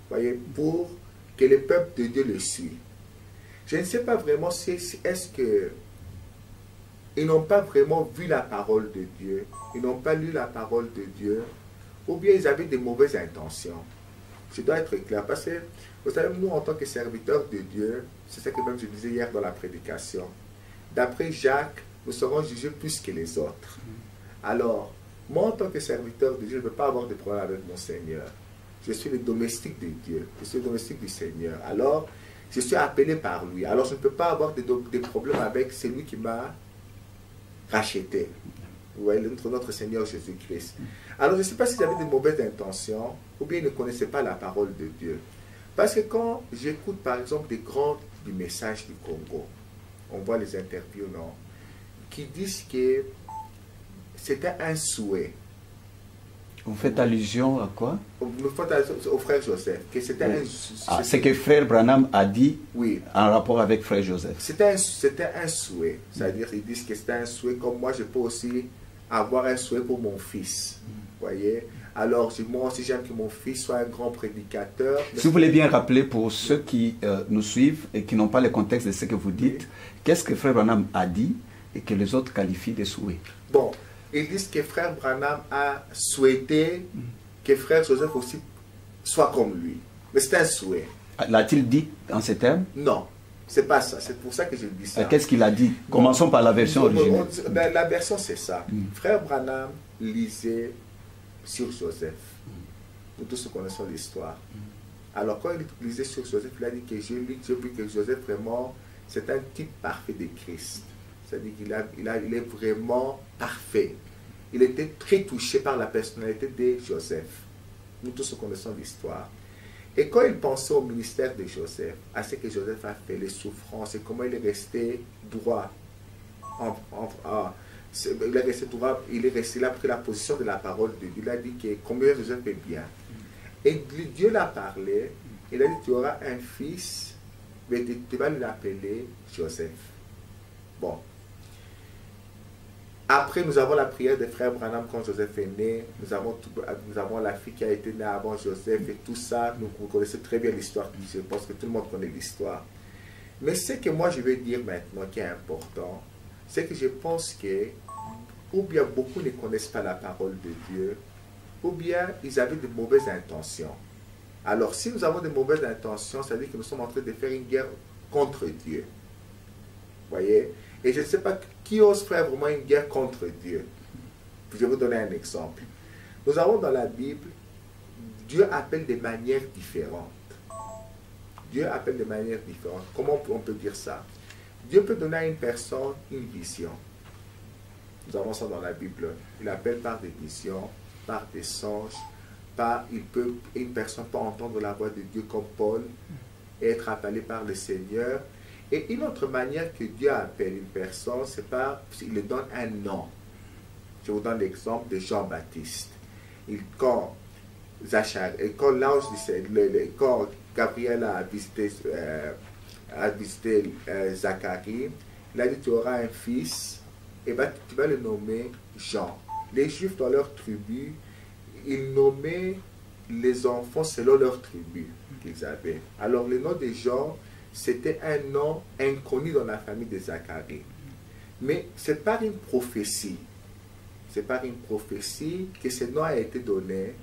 voyez, pour que le peuple de Dieu le suive. Je ne sais pas vraiment si est-ce que ils n'ont pas vraiment vu la parole de Dieu, ils n'ont pas lu la parole de Dieu, ou bien ils avaient des mauvaises intentions. Je dois être clair, parce que, vous savez, nous, en tant que serviteurs de Dieu, c'est ce que même je disais hier dans la prédication, d'après Jacques, nous serons jugés plus que les autres. Alors, moi, en tant que serviteur de Dieu, je ne peux pas avoir de problème avec mon Seigneur. Je suis le domestique de Dieu, je suis le domestique du Seigneur. Alors, je suis appelé par lui. Alors, je ne peux pas avoir des problèmes avec celui qui m'a racheté. Vous voyez, notre Seigneur Jésus-Christ. Alors, je ne sais pas s'ils avaient de mauvaises intentions ou bien ils ne connaissaient pas la parole de Dieu. Parce que quand j'écoute, par exemple, des grands du message du Congo, on voit les interviews, non, qui disent que c'était un souhait. Vous faites allusion à quoi? Nous faisons allusion au frère Joseph. Que c'était ce que frère Branham a dit, oui, en rapport avec frère Joseph. C'était un souhait. C'est-à-dire, ils disent que c'était un souhait, comme moi, je peux aussi avoir un souhait pour mon fils. Vous voyez? Alors, moi aussi, j'aime que mon fils soit un grand prédicateur. Si vous voulez bien rappeler pour ceux qui nous suivent et qui n'ont pas le contexte de ce que vous dites, qu'est-ce que frère Branham a dit et que les autres qualifient de souhait? Bon, ils disent que frère Branham a souhaité que frère Joseph aussi soit comme lui. Mais c'est un souhait. L'a-t-il dit en ces termes? Non, c'est pas ça. C'est pour ça que je dis ça. Qu'est-ce qu'il a dit? Commençons par la version originale. La version, c'est ça. Frère Branham lisait sur Joseph. Nous tous connaissons l'histoire. Alors, quand il lisait sur Joseph, il a dit que j'ai vu que Joseph, vraiment, c'est un type parfait de Christ. C'est-à-dire qu'il est vraiment parfait. Il était très touché par la personnalité de Joseph. Nous tous connaissons l'histoire. Et quand il pensait au ministère de Joseph, à ce que Joseph a fait, les souffrances, et comment il est resté droit, il est resté droit, il a pris la position de la parole de Dieu. Il a dit que combien Joseph est bien. Et Dieu l'a parlé, il a dit tu auras un fils mais tu vas l'appeler Joseph. Bon. Après, nous avons la prière des frères Branham quand Joseph est né. Nous avons la fille qui a été née avant Joseph et tout ça. Vous connaissez très bien l'histoire. Je pense que tout le monde connaît l'histoire. Mais ce que moi je vais dire maintenant qui est important, c'est que je pense que ou bien beaucoup ne connaissent pas la parole de Dieu, ou bien ils avaient de mauvaises intentions. Alors, si nous avons de mauvaises intentions, ça veut dire que nous sommes en train de faire une guerre contre Dieu. Vous voyez? Et je ne sais pas qui ose faire vraiment une guerre contre Dieu. Je vais vous donner un exemple. Nous avons dans la Bible, Dieu appelle de manières différentes. Dieu appelle de manières différentes. Comment on peut dire ça? Dieu peut donner à une personne une vision. Nous avons ça dans la Bible. Il appelle par des visions, par des songes, une personne peut entendre la voix de Dieu comme Paul et être appelé par le Seigneur. Et une autre manière que Dieu appelle une personne, c'est il lui donne un nom. Je vous donne l'exemple de Jean-Baptiste. Quand Gabriel a visité Zacharie, il a dit tu auras un fils et tu vas le nommer Jean. Les Juifs dans leur tribu, ils nommaient les enfants selon leur tribu qu'ils avaient. Alors le nom de Jean, c'était un nom inconnu dans la famille de Zacharie. Mais c'est par une prophétie. C'est par une prophétie que ce nom a été donné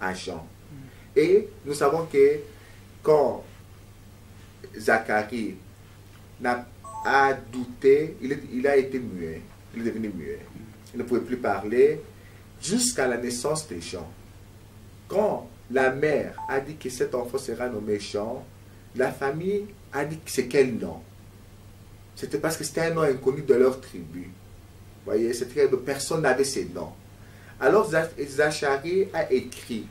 à Jean. Et nous savons que quand Zacharie a douté, il a été muet. Il est devenu muet. Il ne pouvait plus parler jusqu'à la naissance de Jean. Quand la mère a dit que cet enfant sera nommé Jean, la famille a dit que c'est quel nom? C'était parce que c'était un nom inconnu de leur tribu. Vous voyez, c'était que personne n'avait ces noms. Alors Zacharie a écrit.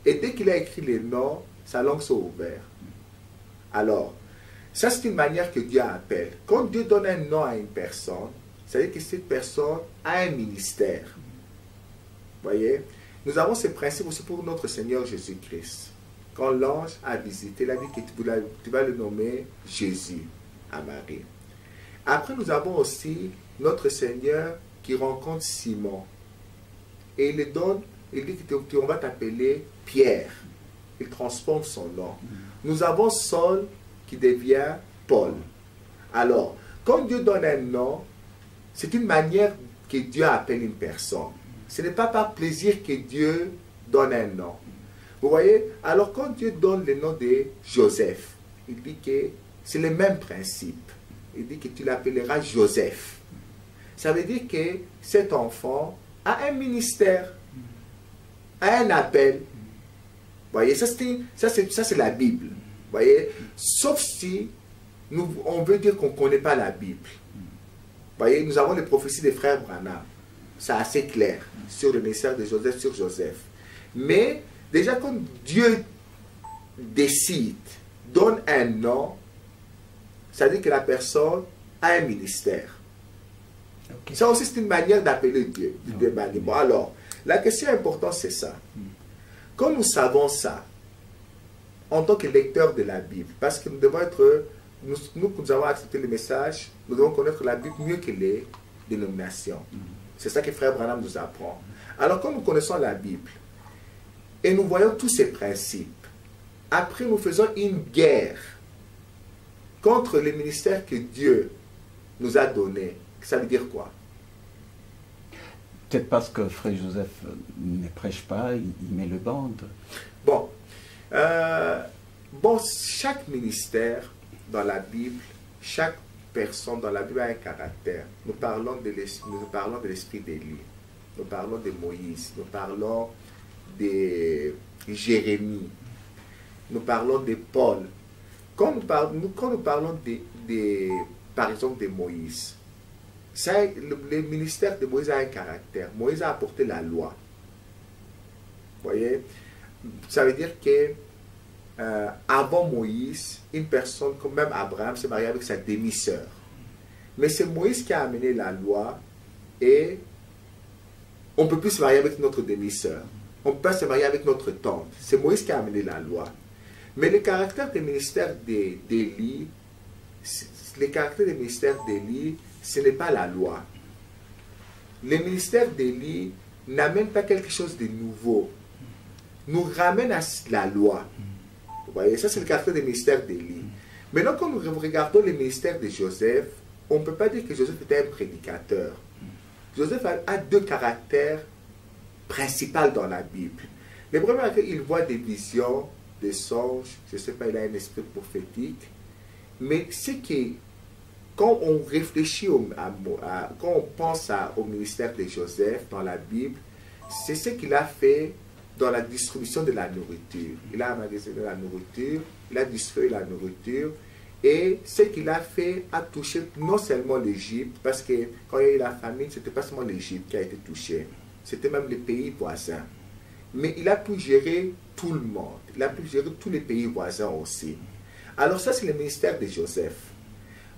Et dès qu'il a écrit les noms, sa langue s'est ouverte. Alors, ça c'est une manière que Dieu appelle. Quand Dieu donne un nom à une personne, ça veut dire que cette personne a un ministère. Vous voyez? Nous avons ce principe aussi pour notre Seigneur Jésus-Christ. Quand l'ange a visité, il a dit que tu vas le nommer Jésus à Marie. Après, nous avons aussi notre Seigneur qui rencontre Simon. Et il dit qu'on va t'appeler Pierre. Il transforme son nom. Nous avons Saul qui devient Paul. Alors, quand Dieu donne un nom, c'est une manière que Dieu appelle une personne. Ce n'est pas par plaisir que Dieu donne un nom. Vous voyez? Alors quand Dieu donne le nom de Joseph, il dit que c'est le même principe. Il dit que tu l'appelleras Joseph. Ça veut dire que cet enfant a un ministère, a un appel. Vous voyez? Ça c'est la Bible. Vous voyez? Sauf si on veut dire qu'on ne connaît pas la Bible. Vous voyez? Nous avons les prophéties des frères Branham. C'est assez clair sur le ministère de Joseph, sur Joseph. Mais déjà quand Dieu décide, donne un nom, ça veut dire que la personne a un ministère. Okay. Ça aussi c'est une manière d'appeler Dieu. Okay. Bon, alors, la question importante c'est ça. Quand nous savons ça, en tant que lecteurs de la Bible, parce que nous devons être, nous avons accepté le message, nous devons connaître la Bible mieux que les dénominations. C'est ça que Frère Branham nous apprend. Alors quand nous connaissons la Bible, et nous voyons tous ces principes, après nous faisons une guerre contre le ministère que Dieu nous a donné. Ça veut dire quoi? Peut-être parce que Frère Joseph ne prêche pas, il met le bande. Bon, chaque ministère dans la Bible, chaque personne dans la Bible a un caractère. Nous parlons de l'esprit d'Élie, nous parlons de Moïse, nous parlons de Jérémie, nous parlons de Paul. Quand nous parlons par exemple de Moïse, le ministère de Moïse a un caractère. Moïse a apporté la loi. Vous voyez? Ça veut dire que avant Moïse, une personne comme même Abraham s'est marié avec sa demi-sœur. Mais c'est Moïse qui a amené la loi et on ne peut plus se marier avec notre demi-sœur. On ne peut pas se marier avec notre tante. C'est Moïse qui a amené la loi. Mais le caractère des ministères d'Élie, ce n'est pas la loi. Les ministères d'Élie n'amènent pas quelque chose de nouveau, nous ramènent à la loi. Vous voyez, ça c'est le caractère des ministères d'Élie. Maintenant, quand nous regardons les ministères de Joseph, on ne peut pas dire que Joseph était un prédicateur. Joseph a deux caractères principaux dans la Bible. Le premier est qu'il voit des visions, des songes, je ne sais pas, il a un esprit prophétique. Mais c'est que quand on réfléchit, quand on pense au ministère de Joseph dans la Bible, c'est ce qu'il a fait dans la distribution de la nourriture. Il a emmagasiné la nourriture, il a distribué la nourriture, et ce qu'il a fait a touché non seulement l'Égypte, parce que quand il y a eu la famine, ce n'était pas seulement l'Égypte qui a été touchée, c'était même les pays voisins. Mais il a pu gérer tout le monde, il a pu gérer tous les pays voisins aussi. Alors ça, c'est le ministère de Joseph.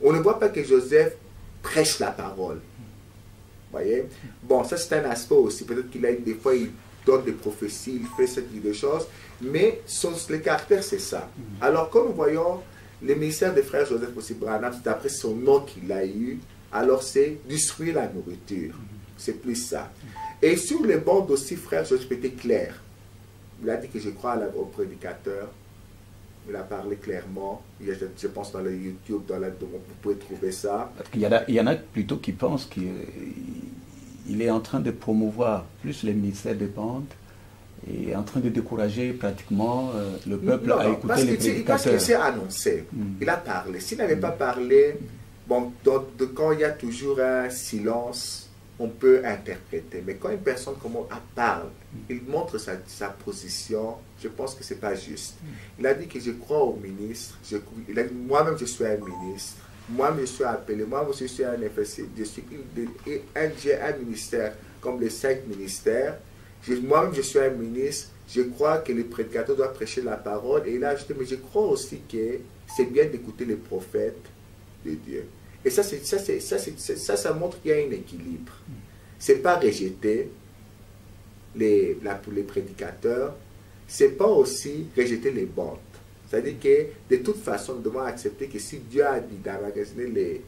On ne voit pas que Joseph prêche la parole. Vous voyez? Bon, ça c'est un aspect aussi. Peut-être qu'il a des fois, il donne des prophéties, il fait ce type de choses. Mais le caractère, c'est ça. Alors, quand nous voyons le ministère des frères Joseph aussi Branham, c'est après son nom qu'il a eu. Alors, c'est distribuer la nourriture. C'est plus ça. Et sur les bandes aussi, frère Joseph était clair. Il a dit que je crois au prédicateur. Il a parlé clairement. Je pense dans le YouTube, vous pouvez trouver ça. Parce qu'il y en a plutôt qui pensent qu'il est en train de promouvoir plus les ministères de bandes et en train de décourager pratiquement le peuple à écouter les prédicateurs. Parce qu'il s'est annoncé. Il a parlé. S'il n'avait pas parlé, bon, quand il y a toujours un silence, on peut interpréter. Mais quand une personne parle, il montre sa position, je pense que ce n'est pas juste. Il a dit que je crois au ministre, moi-même je suis un ministre, moi-même je suis appelé, moi-même je suis un FSC, j'ai un ministère comme les 5 ministères, moi-même je suis un ministre, je crois que les prédicateurs doivent prêcher la parole, et il a ajouté, mais je crois aussi que c'est bien d'écouter les prophètes de Dieu. Et ça montre qu'il y a un équilibre. Ce n'est pas rejeter les prédicateurs, ce n'est pas aussi rejeter les bandes. C'est-à-dire que de toute façon, nous devons accepter que si Dieu a dit d'emmagasiner les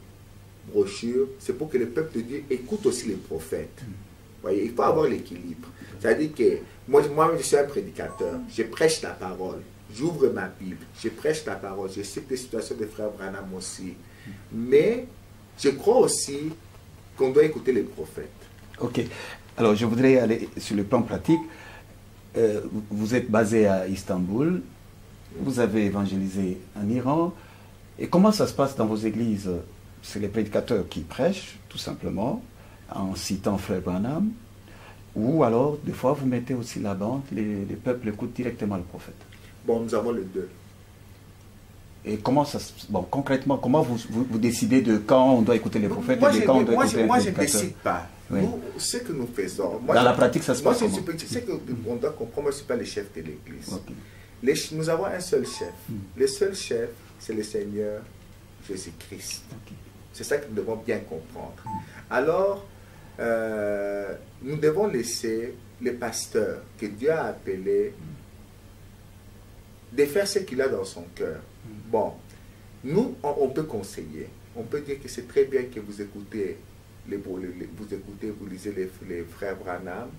brochures, c'est pour que le peuple de Dieu écoute aussi les prophètes. Vous voyez, il faut avoir l'équilibre. C'est-à-dire que moi, je suis un prédicateur, je prêche la parole, j'ouvre ma Bible, je prêche la parole, je cite les situations de frère Branham aussi. Mais je crois aussi qu'on doit écouter les prophètes. Ok. Alors, je voudrais aller sur le plan pratique. Vous êtes basé à Istanbul. Vous avez évangélisé en Iran. Et comment ça se passe dans vos églises? C'est les prédicateurs qui prêchent, tout simplement, en citant Frère Branham. Ou alors, des fois, vous mettez aussi la bande, les peuples écoutent directement le prophète. Bon, nous avons les deux. Et comment ça se... Bon, concrètement, comment vous décidez de quand on doit écouter les prophètes et de quand on doit écouter les prédicateurs? Moi, je ne décide pas. Oui. Nous, ce que nous faisons... Dans la pratique, ça se passe comment? Ce qu'on doit comprendre, moi, je ne suis pas le chef de l'Église. Okay. Nous avons un seul chef. Le seul chef, c'est le Seigneur Jésus-Christ. Okay. C'est ça que nous devons bien comprendre. Alors, nous devons laisser les pasteurs que Dieu a appelés de faire ce qu'il a dans son cœur. Bon, nous, on peut conseiller. On peut dire que c'est très bien que vous écoutez, vous lisez les frères Branham,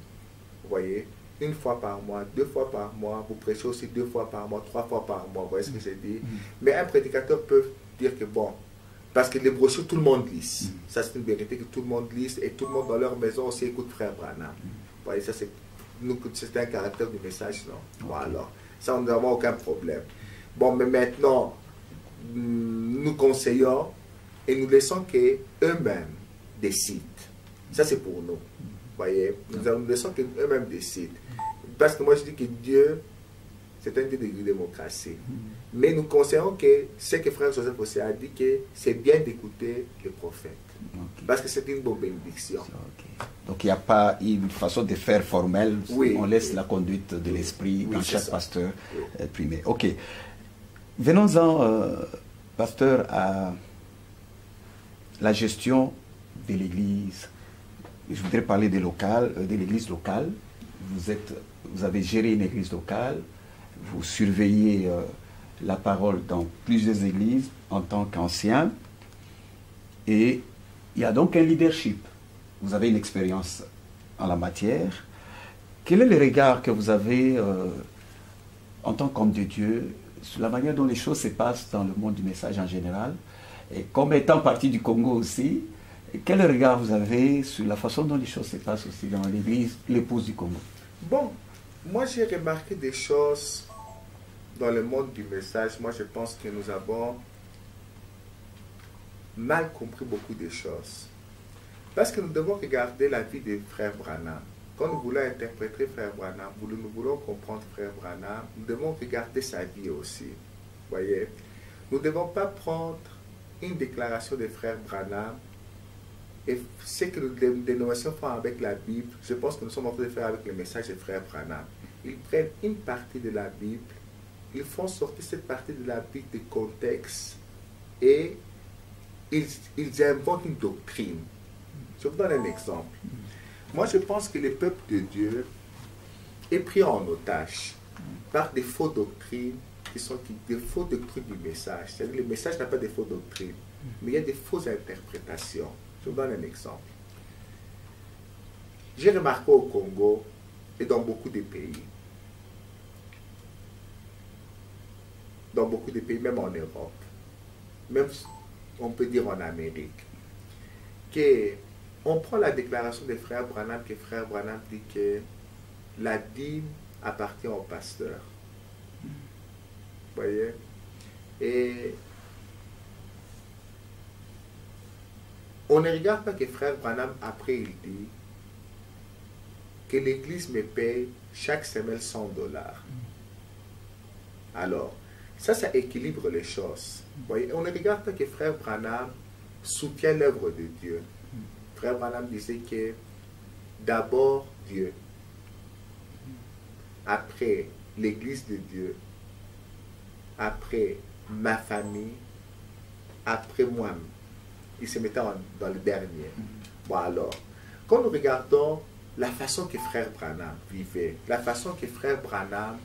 vous voyez, 1 fois par mois, 2 fois par mois, vous prêchez aussi 2 fois par mois, 3 fois par mois, vous voyez ce que j'ai dit. Mais un prédicateur peut dire que bon, parce que les brochures, tout le monde lise. Ça, c'est une vérité que tout le monde lise et tout le monde dans leur maison aussi écoute frère Branham. Vous voyez, ça, c'est un caractère du message, non? Bon, alors, ça, nous n'avons aucun problème. Bon, mais maintenant, nous conseillons et nous laissons qu'eux-mêmes décident. Ça, c'est pour nous. Vous voyez, nous laissons qu'eux-mêmes décident. Parce que moi, je dis que Dieu, c'est un Dieu de démocratie. Mais nous conseillons que ce que frère Joseph aussi a dit, que c'est bien d'écouter les prophètes. Okay. Parce que c'est une bonne bénédiction. Okay. Donc il n'y a pas une façon de faire formelle, oui, on laisse la conduite de l'esprit dans chaque pasteur primaire. Ok. Venons-en, pasteur, à la gestion de l'église. Je voudrais parler de l'église locale. Vous avez géré une église locale, vous surveillez la parole dans plusieurs églises en tant qu'ancien. Et il y a donc un leadership. Vous avez une expérience en la matière. Quel est le regard que vous avez en tant qu'homme de Dieu sur la manière dont les choses se passent dans le monde du message en général, et comme étant partie du Congo aussi, quel regard vous avez sur la façon dont les choses se passent aussi dans l'église, l'épouse du Congo? Bon, moi j'ai remarqué des choses dans le monde du message. Moi je pense que nous avons mal compris beaucoup de choses. Parce que nous devons regarder la vie des frères Branham. Quand nous voulons interpréter frère Branham, nous voulons comprendre frère Branham, nous devons regarder sa vie aussi. Voyez, nous ne devons pas prendre une déclaration de frère Branham et ce que les dénominations font avec la Bible, je pense que nous sommes en train de faire avec le message de frère Branham. Ils prennent une partie de la Bible, ils font sortir cette partie de la Bible du contexte et ils inventent une doctrine. Je vous donne un exemple. Moi, je pense que le peuple de Dieu est pris en otage par des fausses doctrines qui sont des fausses doctrines du message. C'est-à-dire que le message n'a pas de fausses doctrines, mais il y a des fausses interprétations. Je vous donne un exemple. J'ai remarqué au Congo et dans beaucoup de pays, même en Europe, même on peut dire en Amérique, qu'on prend la déclaration des frères Branham, que frère Branham dit que la dîme appartient au pasteur. Vous voyez? Et on ne regarde pas que frère Branham, après, il dit que l'église me paye chaque semaine $100. Alors, ça équilibre les choses. Vous voyez? On ne regarde pas que frère Branham soutient l'œuvre de Dieu. Frère Branham disait que d'abord Dieu, après l'église de Dieu, après ma famille, après moi. Il se mettait dans le dernier. Bon alors, quand nous regardons la façon que frère Branham vivait, la façon que frère Branham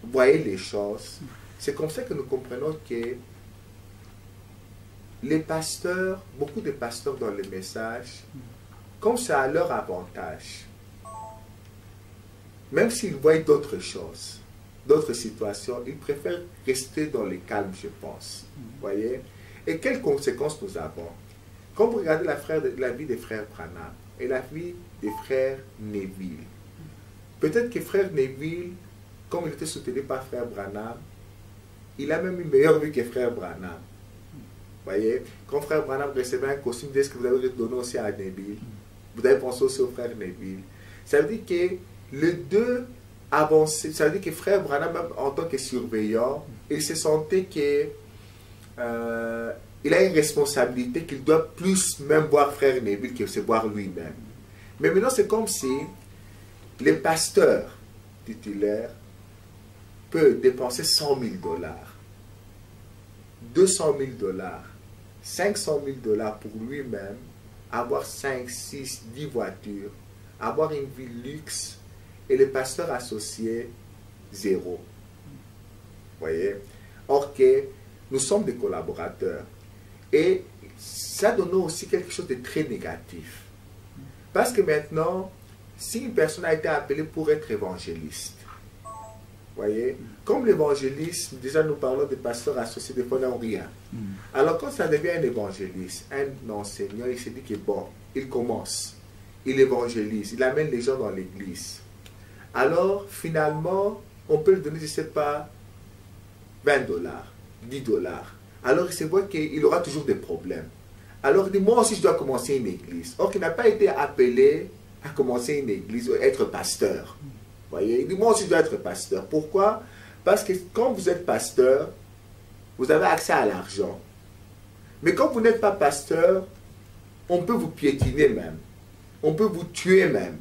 voyait les choses, c'est comme ça que nous comprenons que les pasteurs, beaucoup de pasteurs dans le message, comme c'est à leur avantage, même s'ils voient d'autres choses, d'autres situations, ils préfèrent rester dans le calme, je pense. Voyez? Et quelles conséquences nous avons? Quand vous regardez la vie des frères Branham et la vie des frères Neville, peut-être que frère Neville, comme il était soutenu par frère Branham, il a même une meilleure vie que frère Branham. Voyez? Quand frère Branham recevait un costume, est-ce que vous avez donné aussi à Neville? Vous avez pensé aussi au frère Neville. Ça veut dire que les deux avançaient. Ça veut dire que frère Branham, en tant que surveillant, il se sentait que il a une responsabilité qu'il doit plus même voir frère Neville que se voir lui-même. Mais maintenant, c'est comme si les pasteurs titulaires peuvent dépenser $100 000, $200 000, $500 000 pour lui-même, avoir 5, 6, 10 voitures, avoir une vie luxe, et les pasteurs associés, 0. Vous voyez? Or que nous sommes des collaborateurs. Et ça donne aussi quelque chose de très négatif. Parce que maintenant, si une personne a été appelée pour être évangéliste, voyez, comme l'évangélisme, déjà nous parlons des pasteurs associés, des fois n'ont rien. Alors quand ça devient un évangéliste, un enseignant, il se dit que bon, il commence, il évangélise, il amène les gens dans l'église. Alors finalement, on peut lui donner, je ne sais pas, $20, $10. Alors il se voit qu'il aura toujours des problèmes. Alors il dit, moi aussi je dois commencer une église. Or qu'il n'a pas été appelé à commencer une église ou être pasteur. Voyez, il dit, moi aussi je dois être pasteur. Pourquoi? Parce que quand vous êtes pasteur, vous avez accès à l'argent. Mais quand vous n'êtes pas pasteur, on peut vous piétiner même. On peut vous tuer même.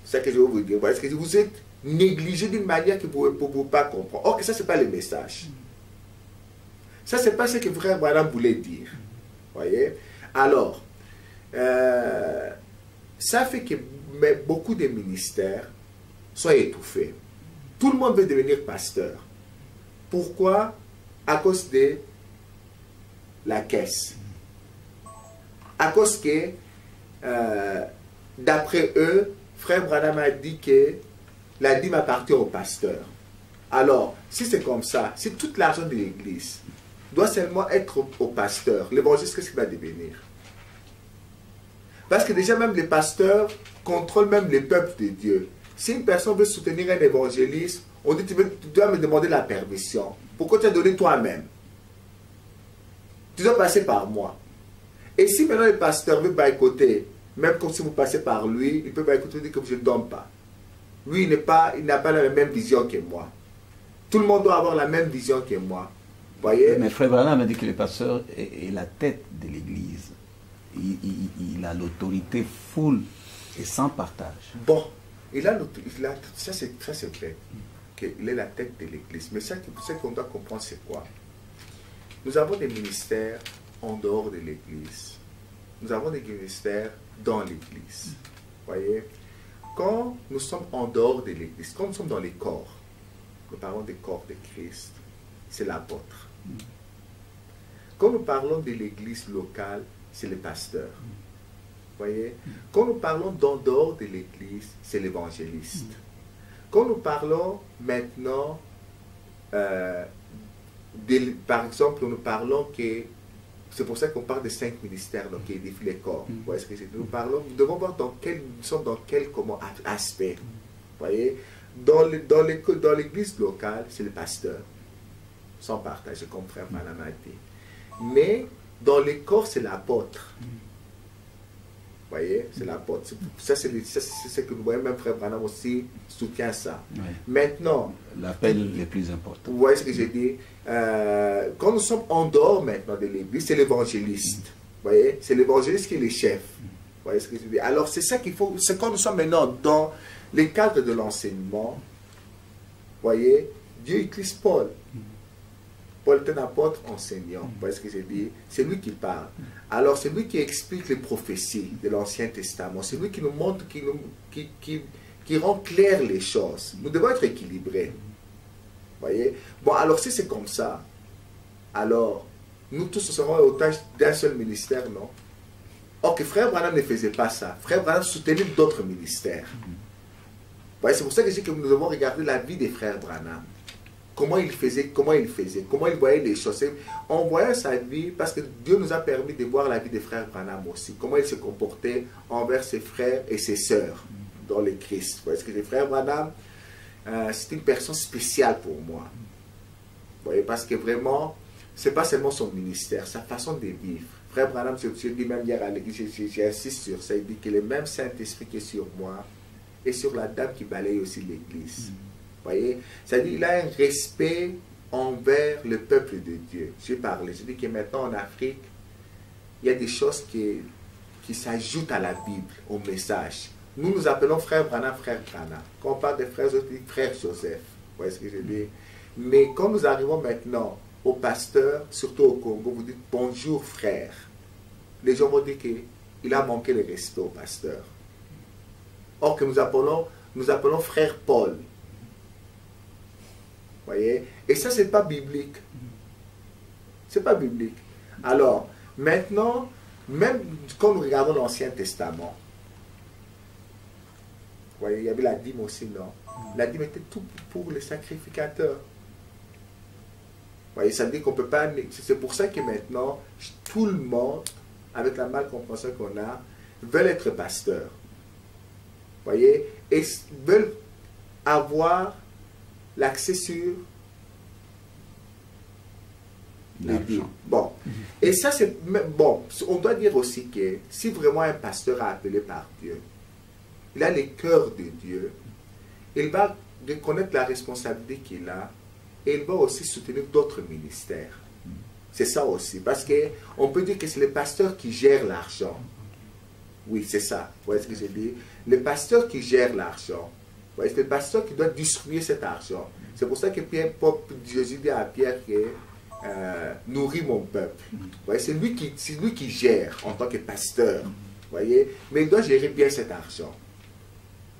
C'est ça que je veux vous dire. Parce que vous êtes négligé d'une manière que vous ne pouvez pas comprendre. Or que ça, ce n'est pas le message. Ça, ce n'est pas ce que frère Branham voulait dire. Voyez? Alors, ça fait que beaucoup de ministères sont étouffés. Tout le monde veut devenir pasteur. Pourquoi? À cause de la caisse. À cause que, d'après eux, Frère Branham a dit que la dîme appartient au pasteur. Alors, si c'est comme ça, si tout l'argent de l'église doit seulement être au pasteur, l'évangéliste, qu'est-ce qu'il va devenir? Parce que déjà même les pasteurs contrôlent même les peuples de Dieu. Si une personne veut soutenir un évangéliste, on dit tu dois me demander la permission. Pourquoi tu as donné toi-même? Tu dois passer par moi. Et si maintenant le pasteur veut boycotter, même comme si vous passez par lui, il peut boycotter et dire que je ne donne pas. Lui, il n'a pas la même vision que moi. Tout le monde doit avoir la même vision que moi. Voyez? Mais Frère Branham a dit que le pasteur est la tête de l'église. Il a l'autorité full et sans partage. Bon, ça c'est vrai, qu'il est la tête de l'église. Mais ce qu'on doit comprendre, c'est quoi? Nous avons des ministères en dehors de l'église. Nous avons des ministères dans l'église. Voyez? Quand nous sommes en dehors de l'église, quand nous sommes dans les corps, nous parlons des corps de Christ, c'est l'apôtre. Quand nous parlons de l'église locale, c'est le pasteur. Voyez? Quand nous parlons d'en dehors de l'église, c'est l'évangéliste. Quand nous parlons maintenant, par exemple, nous parlons que, c'est pour ça qu'on parle de 5 ministères donc, qui édifient les corps. Vous voyez ce que je dis? Nous devons voir nous sommes dans quel aspect. Voyez? Dans l'église locale, c'est le pasteur. Sans partage, comme Frère Branham a dit. Mais dans les corps, c'est l'apôtre. Vous voyez, c'est l'apôtre. Ça, c'est ce que nous voyons, même Frère Branham aussi soutient ça. Oui. Maintenant, l'appel le plus important. Vous voyez ce que je dis? Quand nous sommes en dehors maintenant de l'église, c'est l'évangéliste. Vous voyez, c'est l'évangéliste qui est le chef. Vous voyez ce que je dis? Alors, c'est ça qu'il faut, c'est quand nous sommes maintenant dans les cadres de l'enseignement, vous voyez, Dieu utilise Paul. Paul est un apôtre enseignant. Vous voyez ce que je dis? C'est lui qui parle. Alors, c'est lui qui explique les prophéties de l'Ancien Testament. C'est lui qui nous montre, qui rend clair les choses. Nous devons être équilibrés. Vous voyez? Bon, alors si c'est comme ça, alors, nous tous serons otages d'un seul ministère, non? Or que Frère Branham ne faisait pas ça. Frère Branham soutenait d'autres ministères. Vous voyez, c'est pour ça que je dis que nous devons regarder la vie des Frères Branham. Comment il faisait, comment il voyait les choses. On voyait sa vie, parce que Dieu nous a permis de voir la vie des Frères Branham aussi. Comment il se comportait envers ses frères et ses sœurs dans le Christ. Vous voyez ce que les Frères Branham, c'est une personne spéciale pour moi. Vous voyez, parce que vraiment, ce n'est pas seulement son ministère, sa façon de vivre. Frère Branham, je dis même hier à l'église, j'insiste sur ça, il dit que le même Saint-Esprit qui est sur moi et sur la dame qui balaye aussi l'église. Vous voyez, c'est-à-dire qu'il a un respect envers le peuple de Dieu. J'ai parlé, je dis que maintenant en Afrique, il y a des choses qui s'ajoutent à la Bible, au message. Nous nous appelons frère Branham, frère Branham. Quand on parle de frère Joseph, frère Joseph. Vous voyez ce que je dis? Mais quand nous arrivons maintenant au pasteur, surtout au Congo, vous dites bonjour frère. Les gens vont dire qu'il a manqué le respect au pasteur. Or que nous appelons frère Paul. Voyez? Et ça, c'est pas biblique. C'est pas biblique. Alors, maintenant, même quand nous regardons l'Ancien Testament, vous voyez, il y avait la dîme aussi, non? La dîme était tout pour les sacrificateurs. Vous voyez, ça veut dire qu'on ne peut pas... C'est pour ça que maintenant, tout le monde, avec la malcompréhension qu'on a, veulent être pasteurs. Vous voyez? Et veulent avoir l'accès sur les dîmes. Bon. Et ça, c'est... Bon, on doit dire aussi que si vraiment un pasteur est appelé par Dieu, il a le cœur de Dieu, il va reconnaître la responsabilité qu'il a et il va aussi soutenir d'autres ministères. C'est ça aussi. Parce qu'on peut dire que c'est le pasteur qui gère l'argent. Oui, c'est ça. Vous voyez ce que je dis? Le pasteur qui gère l'argent. C'est le pasteur qui doit distribuer cet argent. C'est pour ça que Jésus dit à Pierre que nourris mon peuple. C'est lui qui gère en tant que pasteur. Voyez? Mais il doit gérer bien cet argent.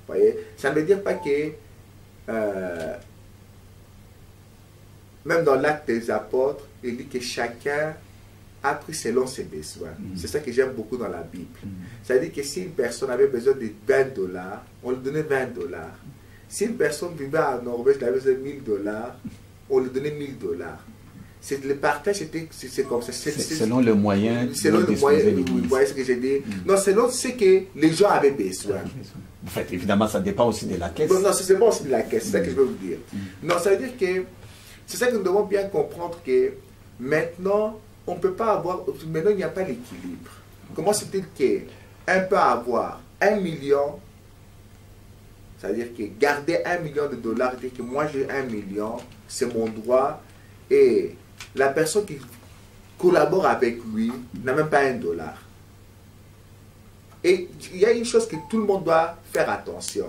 Voyez? Ça ne veut dire pas que même dans l'acte des apôtres, il dit que chacun a pris selon ses besoins. C'est ça que j'aime beaucoup dans la Bible. C'est-à-dire que si une personne avait besoin de 20 $, on lui donnait 20 $. Si une personne vivait en Norvège, elle avait besoin de 1 000 $, on lui donnait 1 000 $. Le partage, c'est comme ça. Selon le moyen. Selon le moyen, vous voyez ce que j'ai dit? Non, selon ce que les gens avaient besoin. En fait, évidemment, ça dépend aussi de la caisse. Non, c'est pas aussi de la caisse, c'est ça que je veux vous dire. Non, ça veut dire que c'est ça que nous devons bien comprendre que maintenant, on ne peut pas avoir, maintenant il n'y a pas l'équilibre. Comment c'est-il qu'un peut avoir 1 million, c'est-à-dire que garder 1 million de dollars, dire que moi j'ai 1 million, c'est mon droit, et la personne qui collabore avec lui n'a même pas 1 $. Et il y a une chose que tout le monde doit faire attention.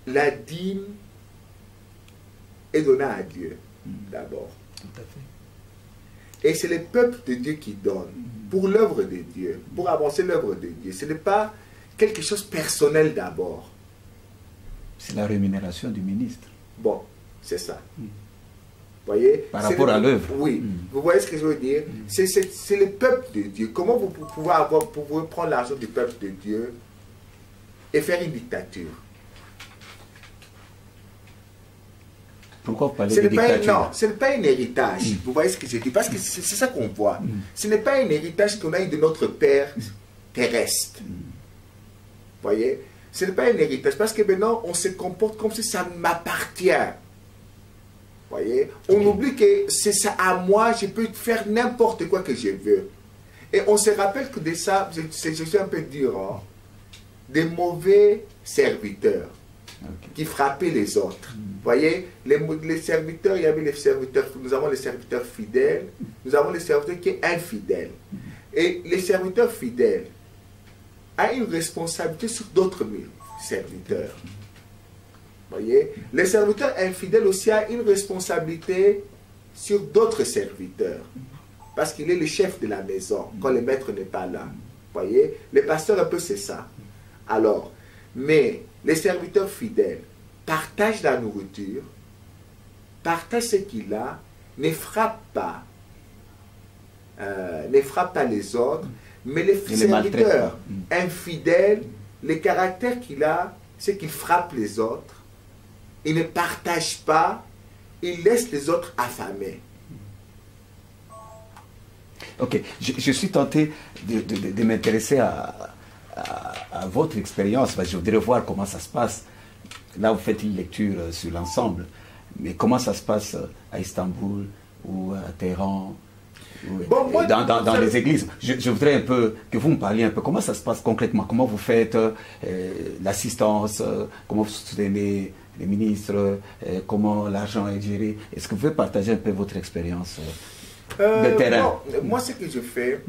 La dîme est donnée à Dieu, d'abord. Tout à fait. Et c'est le peuple de Dieu qui donne pour l'œuvre de Dieu, pour avancer l'œuvre de Dieu. Ce n'est pas quelque chose de personnel d'abord. C'est la rémunération du ministre. Bon, c'est ça. Vous voyez? Par rapport à l'œuvre. Oui. Vous voyez ce que je veux dire? C'est le peuple de Dieu. Comment vous pouvez prendre l'argent du peuple de Dieu et faire une dictature? Pourquoi vous parlez de dictature? Non, ce n'est pas un héritage. Vous voyez ce que je dis? Parce que c'est ça qu'on voit. Ce n'est pas un héritage qu'on a eu de notre Père terrestre. Vous voyez? Ce n'est pas un héritage. Parce que maintenant, on se comporte comme si ça m'appartient. Vous voyez? On oublie que c'est ça à moi, je peux faire n'importe quoi que je veux. Et on se rappelle que de ça, je suis un peu dur, hein, des mauvais serviteurs. Qui frappaient les autres. Vous voyez, les serviteurs, il y avait les serviteurs, nous avons les serviteurs fidèles, nous avons les serviteurs qui sont infidèles. Et les serviteurs fidèles ont une responsabilité sur d'autres serviteurs. Vous voyez, les serviteurs infidèles aussi ont une responsabilité sur d'autres serviteurs. Parce qu'il est le chef de la maison, quand le maître n'est pas là. Vous voyez, les pasteurs un peu c'est ça. Alors, mais les serviteurs fidèles partagent la nourriture, partagent ce qu'il a, ne frappent pas les autres, mais les serviteurs infidèles, les caractères qu'il a, c'est qu'il frappe les autres, il ne partage pas, il laisse les autres affamés. Ok, je suis tenté de m'intéresser à votre expérience, je voudrais voir comment ça se passe. Là, vous faites une lecture sur l'ensemble, mais comment ça se passe à Istanbul ou à Téhéran, dans les églises. Je voudrais un peu que vous me parliez un peu comment ça se passe concrètement, comment vous faites l'assistance, comment vous soutenez les ministres, comment l'argent est géré. Est-ce que vous pouvez partager un peu votre expérience de terrain? Moi, ce que je fais,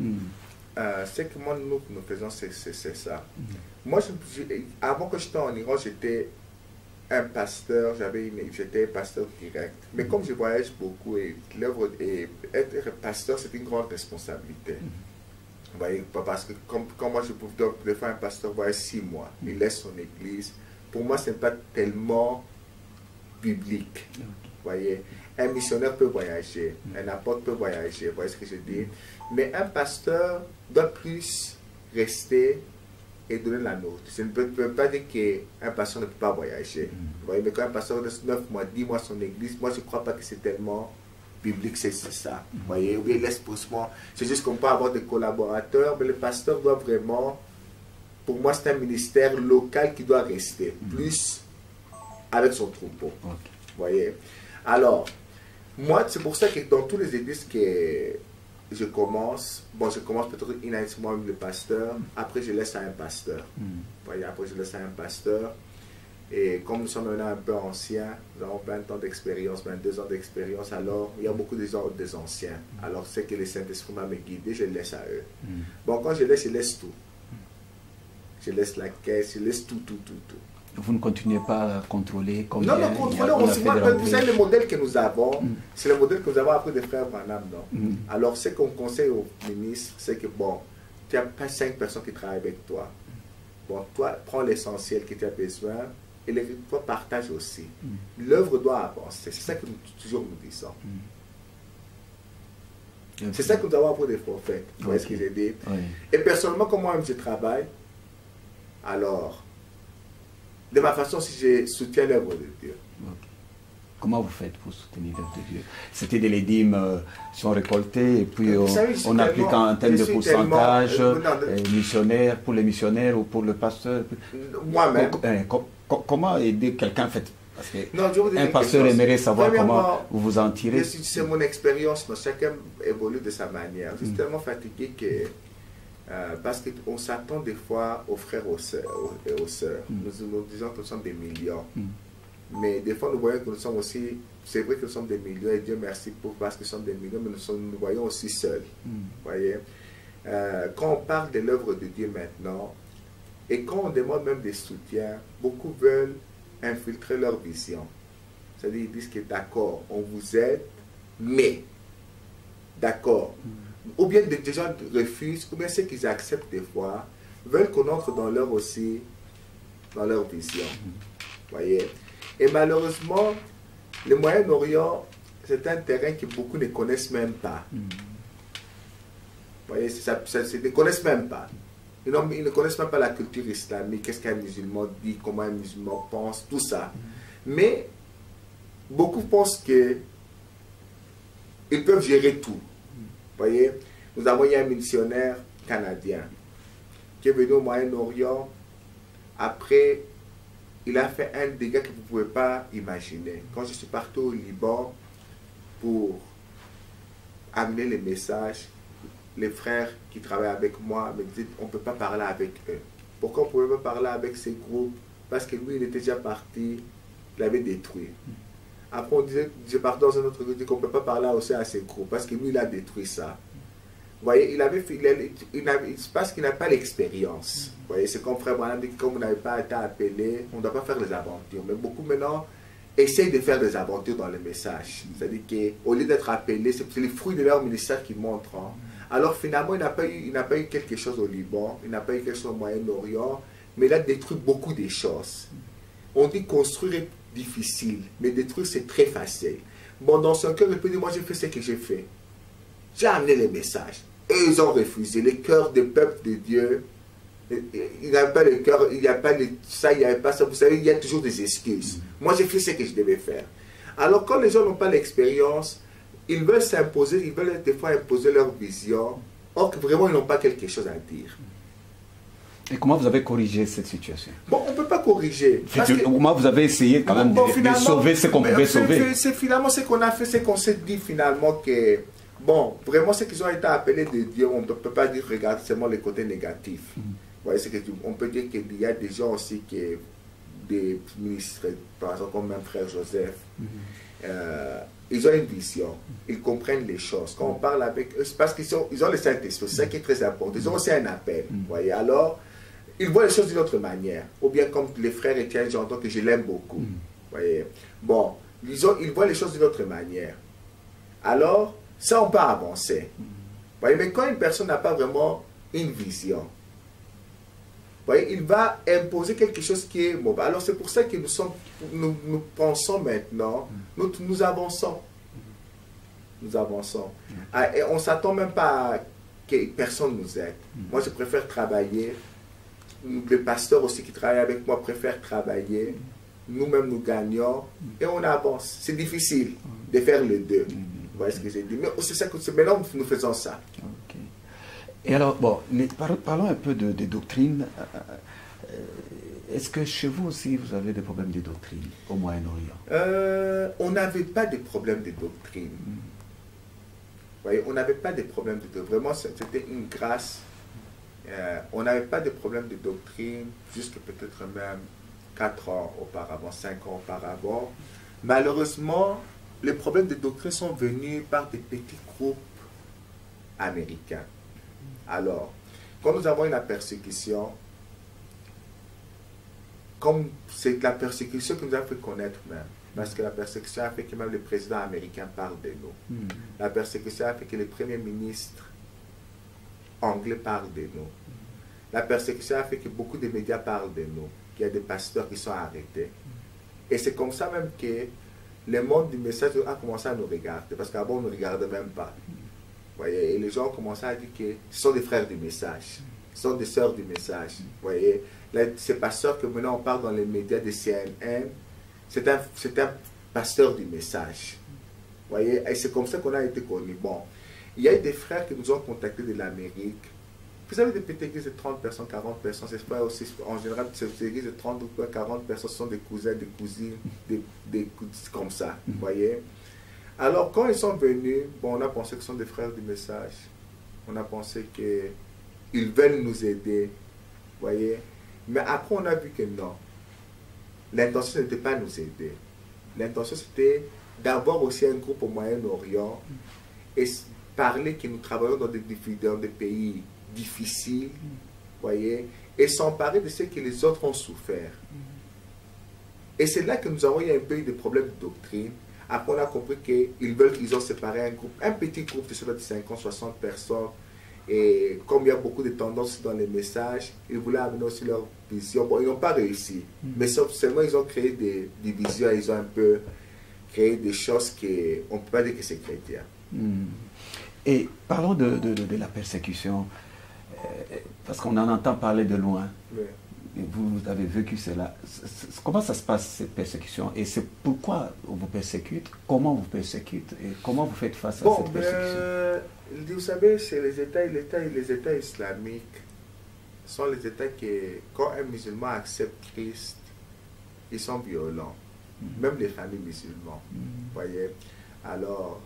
c'est que moi, nous faisons, c'est ça. Moi, avant que j'étais en Iran, j'étais un pasteur, j'étais un pasteur direct. Mais comme je voyage beaucoup, et être pasteur, c'est une grande responsabilité. Vous voyez, parce que comme moi, je pouvais faire un pasteur voyage 6 mois, il laisse son église. Pour moi, ce n'est pas tellement biblique. Vous voyez, un missionnaire peut voyager, un apôtre peut voyager, vous voyez ce que je dis? Mais un pasteur doit plus rester et donner la nourriture. Ça ne peut pas dire qu'un pasteur ne peut pas voyager. Vous voyez, mais quand un pasteur reste 9 mois, 10 mois à son église, moi je ne crois pas que c'est tellement biblique, c'est ça. Vous voyez, oui, il laisse poussement. C'est juste qu'on peut avoir des collaborateurs, mais le pasteur doit vraiment, pour moi c'est un ministère local qui doit rester, plus avec son troupeau. Vous voyez. Alors, moi c'est pour ça que dans toutes les églises que je commence peut-être moi-même le pasteur, après je laisse à un pasteur. Vous voyez, après je laisse à un pasteur. Et comme nous sommes maintenant un peu anciens, nous avons 20 ans d'expérience, 22 ans d'expérience, alors il y a beaucoup des anciens. Alors c'est que le Saint-Esprit m'a guidé, je laisse à eux. Bon, quand je laisse tout. Je laisse la caisse, je laisse tout. Vous ne continuez pas à contrôler combien? Non, contrôler, vous savez le modèle que nous avons, c'est le modèle que nous avons appris des frères Branham, non? Alors ce qu'on conseille aux ministres, c'est que bon, tu n'as pas 5 personnes qui travaillent avec toi. Bon, toi, prends l'essentiel que tu as besoin et les toi partagent aussi. L'œuvre doit avancer. C'est ça que nous toujours nous disons. C'est ça que nous avons appris des prophètes. Vous voyez ce que j'ai dit? Et personnellement, comme moi-même je travaille, alors, de ma façon, si je soutiens l'œuvre de Dieu. Comment vous faites pour soutenir l'œuvre de Dieu? C'était des légumes sont récoltés et puis on applique un thème de pourcentage missionnaire pour les missionnaires ou pour le pasteur. Moi-même. Comment aider quelqu'un fait? Parce que un pasteur aimerait savoir comment vous vous en tirez. C'est mon expérience, chacun évolue de sa manière. Je suis tellement fatigué que parce qu'on s'attend des fois aux frères et aux sœurs. Nous disons que nous sommes des millions. Mais des fois, nous voyons que nous sommes aussi, c'est vrai que nous sommes des millions, et Dieu merci parce que nous sommes des millions, mais nous voyons aussi seuls. Voyez? Quand on parle de l'œuvre de Dieu maintenant, et quand on demande même des soutiens, beaucoup veulent infiltrer leur vision. C'est-à-dire, ils disent que d'accord, on vous aide, mais, d'accord. Ou bien des gens refusent, ou bien ceux qu'ils acceptent des fois, veulent qu'on entre dans leur aussi, dans leur vision. Voyez? Et malheureusement, le Moyen-Orient, c'est un terrain que beaucoup ne connaissent même pas. Vous voyez, ils ne connaissent même pas. Ils ne connaissent même pas la culture islamique, qu'est-ce qu'un musulman dit, comment un musulman pense, tout ça. Mais beaucoup pensent qu'ils peuvent gérer tout. Vous voyez, nous avons eu un missionnaire canadien qui est venu au Moyen-Orient. Après, il a fait un dégât que vous ne pouvez pas imaginer. Quand je suis parti au Liban pour amener les messages, les frères qui travaillent avec moi me disaient on ne peut pas parler avec eux. Pourquoi on ne pouvait pas parler avec ces groupes? Parce que lui, il était déjà parti, il avait détruit. Après, on disait, je partais dans un autre groupe, qu'on ne peut pas parler aussi à ces groupes, parce que lui, il a détruit ça. Vous voyez, parce qu'il n'a pas l'expérience. Vous voyez, c'est comme Frère Branham dit que comme vous n'avez pas été appelé, on ne doit pas faire les aventures. Mais beaucoup maintenant essayent de faire des aventures dans les messages. C'est-à-dire qu'au lieu d'être appelés, c'est les fruits de leur ministère qui montrent. Hein. Alors finalement, il n'a pas eu quelque chose au Liban, il n'a pas eu quelque chose au Moyen-Orient, mais il a détruit beaucoup de choses. On dit construire est difficile, mais détruire c'est très facile. Bon, dans son cœur, il peut dire, moi j'ai fait ce que j'ai fait. J'ai amené les messages. Et ils ont refusé. Le cœur du peuple de Dieu, il n'y a pas le cœur, il n'y a pas ça, il n'y a pas ça. Vous savez, il y a toujours des excuses. Moi j'ai fait ce que je devais faire. Alors quand les gens n'ont pas l'expérience, ils veulent s'imposer, ils veulent des fois imposer leur vision, or que vraiment ils n'ont pas quelque chose à dire. Et comment vous avez corrigé cette situation? Bon, on ne peut pas corriger. Comment vous avez essayé quand même de sauver ce qu'on pouvait sauver? C'est finalement ce qu'on a fait, c'est qu'on s'est dit finalement que, bon, vraiment ce qu'ils ont été appelés de Dieu, on ne peut pas dire, regarde seulement les côtés négatifs. Vous voyez, on peut dire qu'il y a des gens aussi qui, des ministres, par exemple comme même Frère Joseph, ils ont une vision, ils comprennent les choses. Quand on parle avec eux, c'est parce qu'ils ont le Saint-Esprit, c'est ça qui est très important. Ils ont aussi un appel. Vous voyez, alors, ils voient les choses d'une autre manière. Ou bien comme les frères Étienne, j'entends que je l'aime beaucoup. Vous voyez, bon, ils voient les choses d'une autre manière. Alors, ça, on peut avancer. Vous voyez, mais quand une personne n'a pas vraiment une vision, vous voyez, il va imposer quelque chose qui est mauvais. Alors c'est pour ça que nous pensons maintenant, nous avançons. Nous avançons. Et on ne s'attend même pas à que personne nous aide. Moi, je préfère travailler. Le pasteur aussi qui travaille avec moi préfère travailler. Nous-mêmes, nous gagnons et on avance. C'est difficile de faire les deux. Vous voyez ce que j'ai dit? Mais c'est ça que maintenant, nous faisons ça. Okay. Et alors, bon, parlons un peu de doctrine. Est-ce que chez vous aussi, vous avez des problèmes de doctrine au Moyen-Orient? On n'avait pas de problème de doctrine. Vous voyez, on n'avait pas de problème de doctrine. Vraiment, c'était une grâce. On n'avait pas de problème de doctrine jusqu'à peut-être même 4 ans auparavant, 5 ans auparavant. Malheureusement, les problèmes de doctrine sont venus par des petits groupes américains. Alors, quand nous avons une persécution, comme c'est la persécution qui nous a fait connaître même, parce que la persécution a fait que même le président américain parle de nous. La persécution a fait que le premier ministre anglais parle de nous. La persécution a fait que beaucoup de médias parlent de nous. il y a des pasteurs qui sont arrêtés. Et c'est comme ça même que le monde du message a commencé à nous regarder, parce qu'avant on ne regardait même pas. Voyez, et les gens ont commencé à dire que ce sont des frères du message, ce sont des sœurs du message. Voyez, là, ces pasteurs que maintenant on parle dans les médias de CNN, c'est un pasteur du message. Voyez, et c'est comme ça qu'on a été connus. Bon, il y a eu des frères qui nous ont contactés de l'Amérique. Vous avez des petites églises de 30 personnes, 40 personnes, c'est pas aussi, en général, ces églises de 30 ou 40 personnes sont des cousins, des cousines, des comme ça, vous voyez. Alors, quand ils sont venus, bon, on a pensé que ce sont des frères du message. On a pensé qu'ils veulent nous aider, vous voyez. Mais après, on a vu que non. L'intention n'était pas nous aider. L'intention, c'était d'avoir aussi un groupe au Moyen-Orient et parler que nous travaillons dans des pays difficiles, voyez, et s'emparer de ce que les autres ont souffert. Et c'est là que nous avons eu un peu de problèmes de doctrine. Après, on a compris qu'ils ont séparé un groupe, un petit groupe de 50, 60 personnes. Et comme il y a beaucoup de tendances dans les messages, ils voulaient amener aussi leur vision. Bon, ils n'ont pas réussi. Mais seulement, ils ont créé des divisions, ils ont un peu créé des choses qu'on ne peut pas dire que c'est chrétien. Et parlons de la persécution, parce qu'on en entend parler de loin. Oui. Et vous avez vécu cela. Comment ça se passe, cette persécution? Et c'est pourquoi on vous persécute? Comment on vous persécute? Et comment vous faites face à cette persécution? Vous savez, c'est les États islamiques sont les États qui, quand un musulman accepte Christ, ils sont violents. Même les familles musulmanes. Voyez? Alors,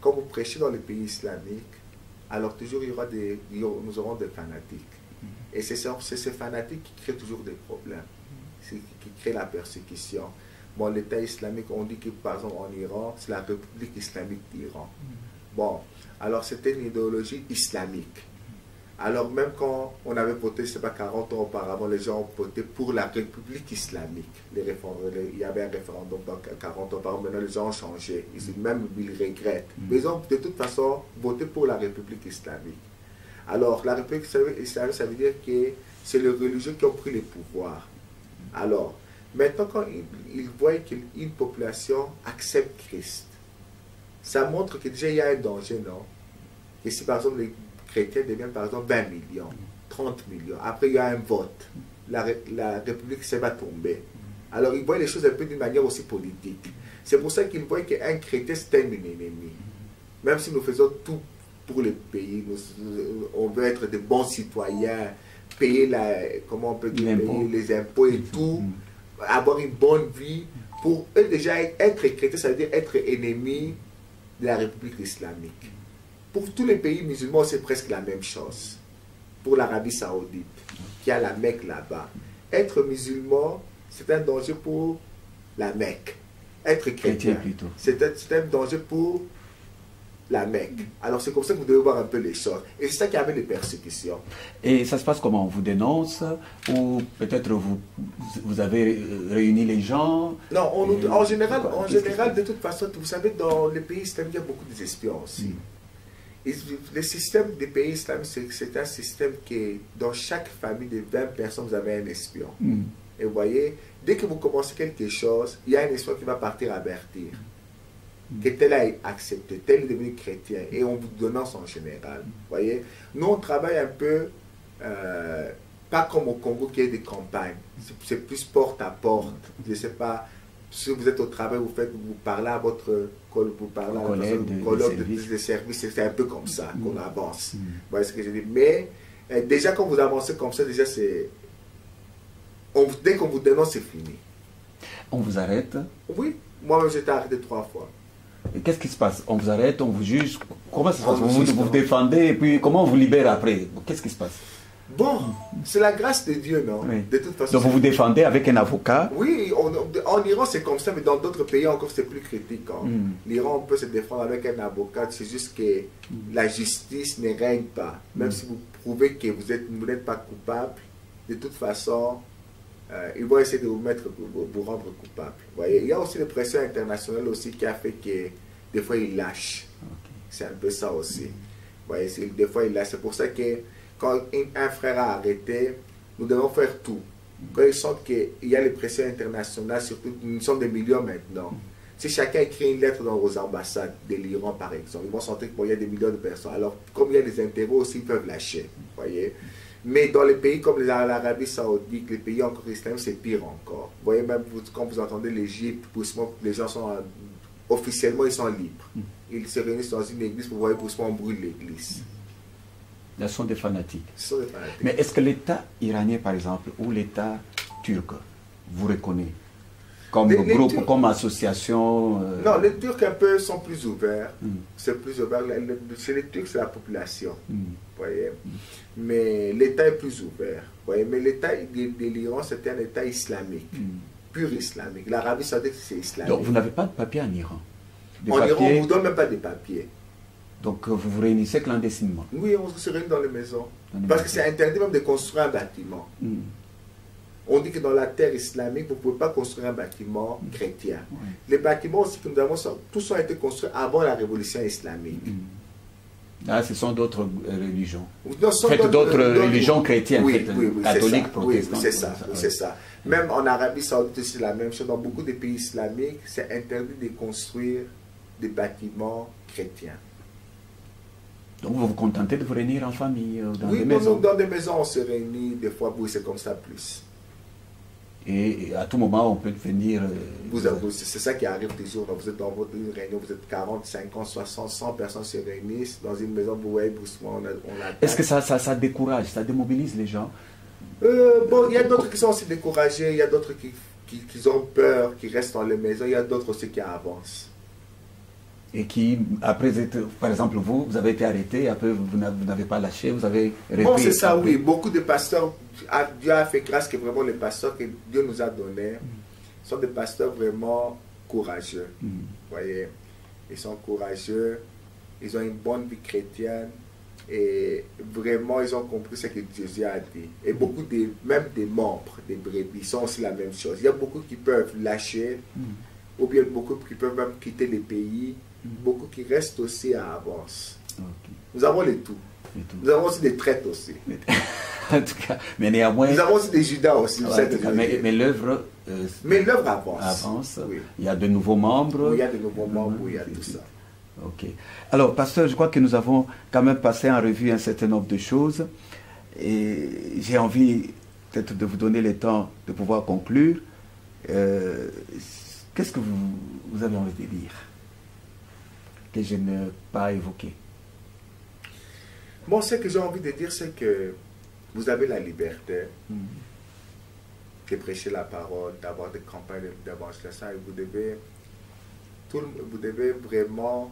quand vous prêchez dans les pays islamiques, alors toujours nous aurons des fanatiques. Et c'est ces fanatiques qui créent toujours des problèmes, qui créent la persécution. Bon, l'État islamique, on dit que par exemple en Iran, c'est la République islamique d'Iran. Bon, alors c'était une idéologie islamique. Alors même quand on avait voté, je ne sais pas, 40 ans auparavant, les gens ont voté pour la République islamique. Il y avait un référendum dans 40 ans auparavant, maintenant les gens ont changé. Même ils regrettent. Mais ils ont de toute façon voté pour la République islamique. Alors la République islamique, ça veut dire que c'est les religieux qui ont pris le pouvoir. Alors, maintenant quand ils voient qu'une population accepte Christ, ça montre que déjà il y a un danger, non? Et si par exemple les chrétiens deviennent par exemple 20 millions, 30 millions, après il y a un vote, la République ça va tomber. Alors ils voient les choses un peu d'une manière aussi politique. C'est pour ça qu'ils voient qu'un chrétien c'est un ennemi. Même si nous faisons tout pour le pays, on veut être de bons citoyens, payer comment on peut dire, payer les impôts et tout, avoir une bonne vie. Pour eux déjà être chrétien, ça veut dire être ennemi de la République islamique. Pour tous les pays musulmans, c'est presque la même chose. Pour l'Arabie Saoudite, qui a la Mecque là-bas. Être musulman, c'est un danger pour la Mecque. Être chrétien, c'est un danger pour la Mecque. Alors c'est comme ça que vous devez voir un peu les choses. Et c'est ça qui amène les persécutions. Et ça se passe comment? On vous dénonce? Ou peut-être vous avez réuni les gens? Non, en général, de toute façon, vous savez, dans les pays islamiques, il y a beaucoup d'espions aussi. Le système des pays islamiques, c'est un système qui, dans chaque famille de 20 personnes, vous avez un espion. Et vous voyez, dès que vous commencez quelque chose, il y a un espion qui va partir avertir. Que tel a accepté, tel est devenu chrétien, et on vous dénonce en général. Vous voyez, nous on travaille un peu, pas comme au Congo qui est des campagnes, c'est plus porte à porte. Je ne sais pas, si vous êtes au travail, vous parlez à votre collègue de service, c'est un peu comme ça qu'on avance. Vous voyez ce que je dis? Mais déjà quand vous avancez comme ça, déjà c'est... Dès qu'on vous dénonce, c'est fini. On vous arrête? Oui, moi-même j'étais arrêté 3 fois. Qu'est-ce qui se passe? On vous arrête, on vous juge? Comment ça se passe? Vous défendez et puis comment on vous libère après? Qu'est-ce qui se passe? Bon, c'est la grâce de Dieu, non? Oui. De toute façon. Donc vous vous défendez avec un avocat? Oui, en Iran c'est comme ça, mais dans d'autres pays encore c'est plus critique. Hein. L'Iran on peut se défendre avec un avocat, c'est juste que la justice ne règne pas. Même si vous prouvez que vous n'êtes pas coupable, de toute façon, ils vont essayer de vous rendre coupable. Voyez? Il y a aussi les pressions internationales aussi qui a fait que des fois ils lâchent. C'est un peu ça aussi. Voyez? Des fois ils lâchent. C'est pour ça que quand un frère a arrêté, nous devons faire tout Quand ils sentent qu'il y a les pressions internationales, surtout, nous sommes des millions maintenant. Si chacun écrit une lettre aux ambassades de l'Iran, par exemple, ils vont sentir qu'il y a des millions de personnes. Alors, comme il y a des intérêts aussi, ils peuvent lâcher. Voyez. Mais dans les pays comme l'Arabie Saoudite, les pays encore islamiques, c'est pire encore. Vous voyez, même quand vous entendez l'Égypte, les gens sont officiellement, ils sont libres. Ils se réunissent dans une église pour voir on brûle l'église. Ce sont des fanatiques. Ce sont des fanatiques. Mais est-ce que l'État iranien, par exemple, ou l'État turc, vous reconnaît comme groupe, Turcs, comme association Non, les Turcs un peu sont plus ouverts. C'est plus ouvert. Chez les Turcs, c'est la population. Voyez. Mais l'État est plus ouvert. Voyez. Mais l'État de l'Iran, c'était un État islamique. Pur islamique. L'Arabie Saoudite, c'est islamique. Donc vous n'avez pas de papier en Iran? En Iran, on ne vous donne même pas de papiers. Donc vous vous réunissez clandestinement? Oui, on se réunit dans les maisons. Parce que c'est interdit même de construire un bâtiment. On dit que dans la terre islamique, vous ne pouvez pas construire un bâtiment chrétien. Les bâtiments aussi que nous avons, tous ont été construits avant la révolution islamique. Ah, ce sont d'autres religions. Faites d'autres religions chrétiennes, oui, catholiques, protestantes. Oui, c'est ça. Même en Arabie Saoudite, c'est la même chose. Dans beaucoup de pays islamiques, c'est interdit de construire des bâtiments chrétiens. Donc vous vous contentez de vous réunir en famille, dans des maisons? Oui, dans des maisons, on se réunit, des fois, oui, c'est comme ça plus. Et à tout moment, on peut venir... c'est ça qui arrive toujours. Vous êtes dans votre réunion, vous êtes 40, 50, 60, 100 personnes se réunissent dans une maison, vous voyez, doucement, on attaque. Est-ce que ça décourage, ça démobilise les gens? Bon, il y a d'autres qui sont aussi découragés, il y a d'autres qui ont peur, qui restent dans les maisons, il y a d'autres aussi qui avancent. Et qui, après, par exemple, vous avez été arrêté, après vous n'avez pas lâché, vous avez repris. Bon, c'est ça, oui. Beaucoup de pasteurs, Dieu a fait grâce que vraiment les pasteurs que Dieu nous a donnés sont des pasteurs vraiment courageux. Vous voyez, ils sont courageux, ils ont une bonne vie chrétienne et vraiment ils ont compris ce que Jésus a dit. Et beaucoup même des membres des brebis sont aussi la même chose. Il y a beaucoup qui peuvent lâcher, ou bien beaucoup qui peuvent même quitter les pays. Beaucoup qui restent aussi à avance. Nous avons les tout. Nous avons aussi des traites aussi. En tout cas, mais néanmoins... Nous avons aussi des Judas aussi. Mais l'œuvre... mais l'œuvre avance. Avance. Oui. Il y a de nouveaux membres. Oui, il y a de nouveaux membres, oui, il y a tout ça. Ok. Alors, pasteur, je crois que nous avons quand même passé en revue un certain nombre de choses. Et j'ai envie peut-être de vous donner le temps de pouvoir conclure. Qu'est-ce que vous avez envie de dire que je n'ai pas évoqué? Bon, ce que j'ai envie de dire, c'est que vous avez la liberté de prêcher la parole, d'avoir des campagnes d'évangélisation, et vous devez vraiment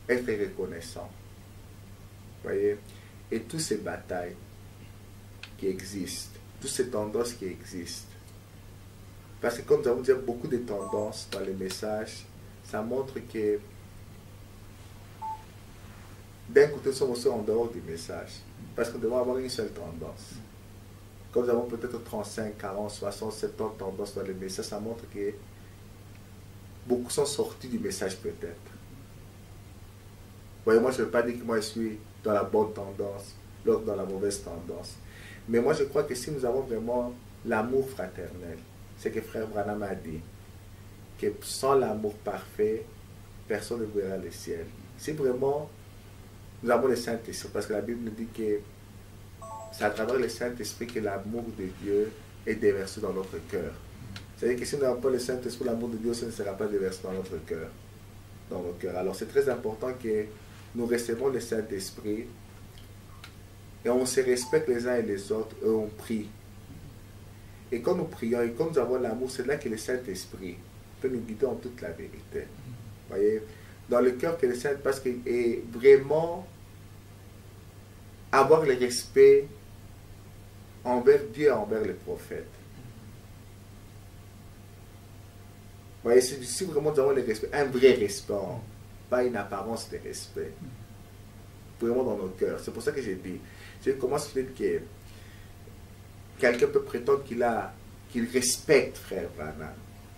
être reconnaissant. Voyez? Et toutes ces batailles qui existent, toutes ces tendances qui existent, parce que comme nous avons dit, beaucoup de tendances dans les messages, ça montre que d'un côté, nous sommes aussi en dehors du message. Parce que nous devons avoir une seule tendance. Comme nous avons peut-être 35, 40, 60, 70 tendances dans les messages, ça montre que beaucoup sont sortis du message peut-être. Voyez, moi je ne veux pas dire que moi je suis dans la bonne tendance, l'autre dans la mauvaise tendance. Mais moi je crois que si nous avons vraiment l'amour fraternel, c'est que frère Branham a dit, que sans l'amour parfait, personne ne verra le ciel. Si vraiment nous avons le Saint-Esprit, parce que la Bible nous dit que c'est à travers le Saint-Esprit que l'amour de Dieu est déversé dans notre cœur. C'est-à-dire que si nous n'avons pas le Saint-Esprit, l'amour de Dieu ne sera pas déversé dans notre cœur, dans nos cœurs. Alors c'est très important que nous recevons le Saint-Esprit et on se respecte les uns et les autres et on prie. Et quand nous prions et quand nous avons l'amour, c'est là que le Saint-Esprit peut nous guider en toute la vérité. Voyez, dans le cœur que le Saint, parce que et vraiment avoir le respect envers Dieu et envers les prophètes. Voyez, si vraiment nous avons le respect, un vrai respect, pas une apparence de respect, vraiment dans nos cœurs. C'est pour ça que j'ai dit, comment se fait que quelqu'un peut prétendre qu'il respecte frère Branham,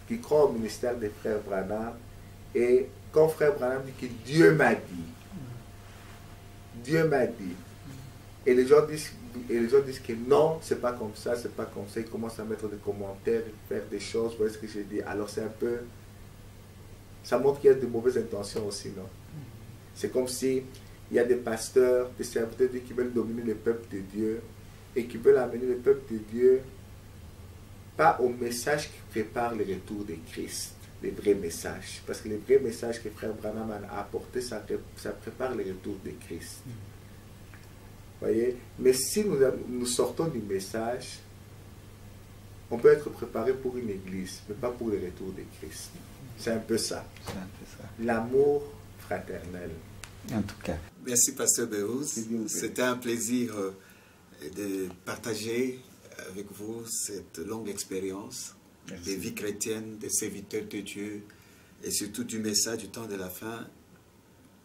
qu'il croit au ministère des frères Branham, et quand frère Branham dit que Dieu m'a dit, Et les gens disent que non, c'est pas comme ça, c'est pas comme ça. Ils commencent à mettre des commentaires, faire des choses. Vous voyez ce que j'ai dit? Alors c'est un peu... Ça montre qu'il y a de mauvaises intentions aussi, non? C'est comme si il y a des pasteurs, des serviteurs de Dieu qui veulent dominer le peuple de Dieu et qui veulent amener le peuple de Dieu pas au message qui prépare le retour de Christ, les vrais messages. Parce que les vrais messages que Frère Branham a apportés, ça prépare le retour de Christ. Voyez? Mais si nous sortons du message, on peut être préparé pour une église, mais pas pour le retour de Christ. C'est un peu ça. L'amour fraternel. En tout cas. Merci, Pasteur Béouz. C'était un plaisir de partager avec vous cette longue expérience des vies chrétiennes, des serviteurs de Dieu et surtout du message du temps de la fin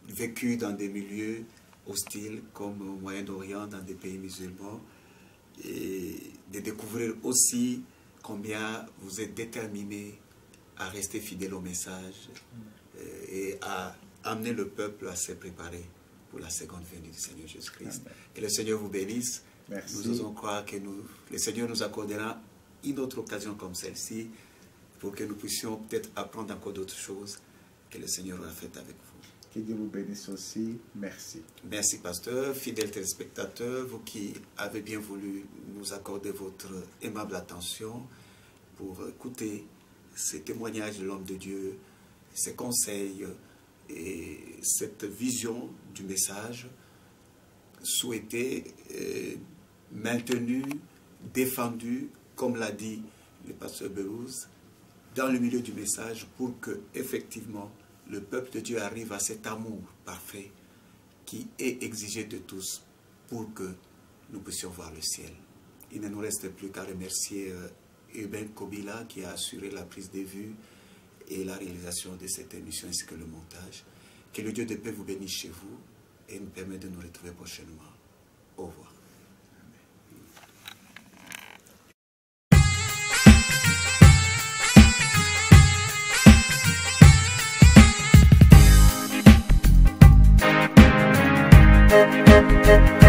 vécu dans des milieux hostiles comme au Moyen-Orient, dans des pays musulmans, et de découvrir aussi combien vous êtes déterminés à rester fidèles au message et à amener le peuple à se préparer pour la seconde venue du Seigneur Jésus-Christ. Que le Seigneur vous bénisse. Merci. Nous osons croire que le Seigneur nous accordera une autre occasion comme celle-ci pour que nous puissions peut-être apprendre encore d'autres choses que le Seigneur a faites avec vous. Que Dieu vous bénisse aussi. Merci. Merci, pasteur. Fidèles téléspectateurs, vous qui avez bien voulu nous accorder votre aimable attention pour écouter ces témoignages de l'homme de Dieu, ces conseils et cette vision du message souhaitée, maintenue, défendue, comme l'a dit le pasteur Béouz, dans le milieu du message pour que, effectivement, le peuple de Dieu arrive à cet amour parfait qui est exigé de tous pour que nous puissions voir le ciel. Il ne nous reste plus qu'à remercier Hubert Kobila qui a assuré la prise de vue et la réalisation de cette émission ainsi que le montage. Que le Dieu de paix vous bénisse chez vous et nous permette de nous retrouver prochainement. Au revoir. Amen.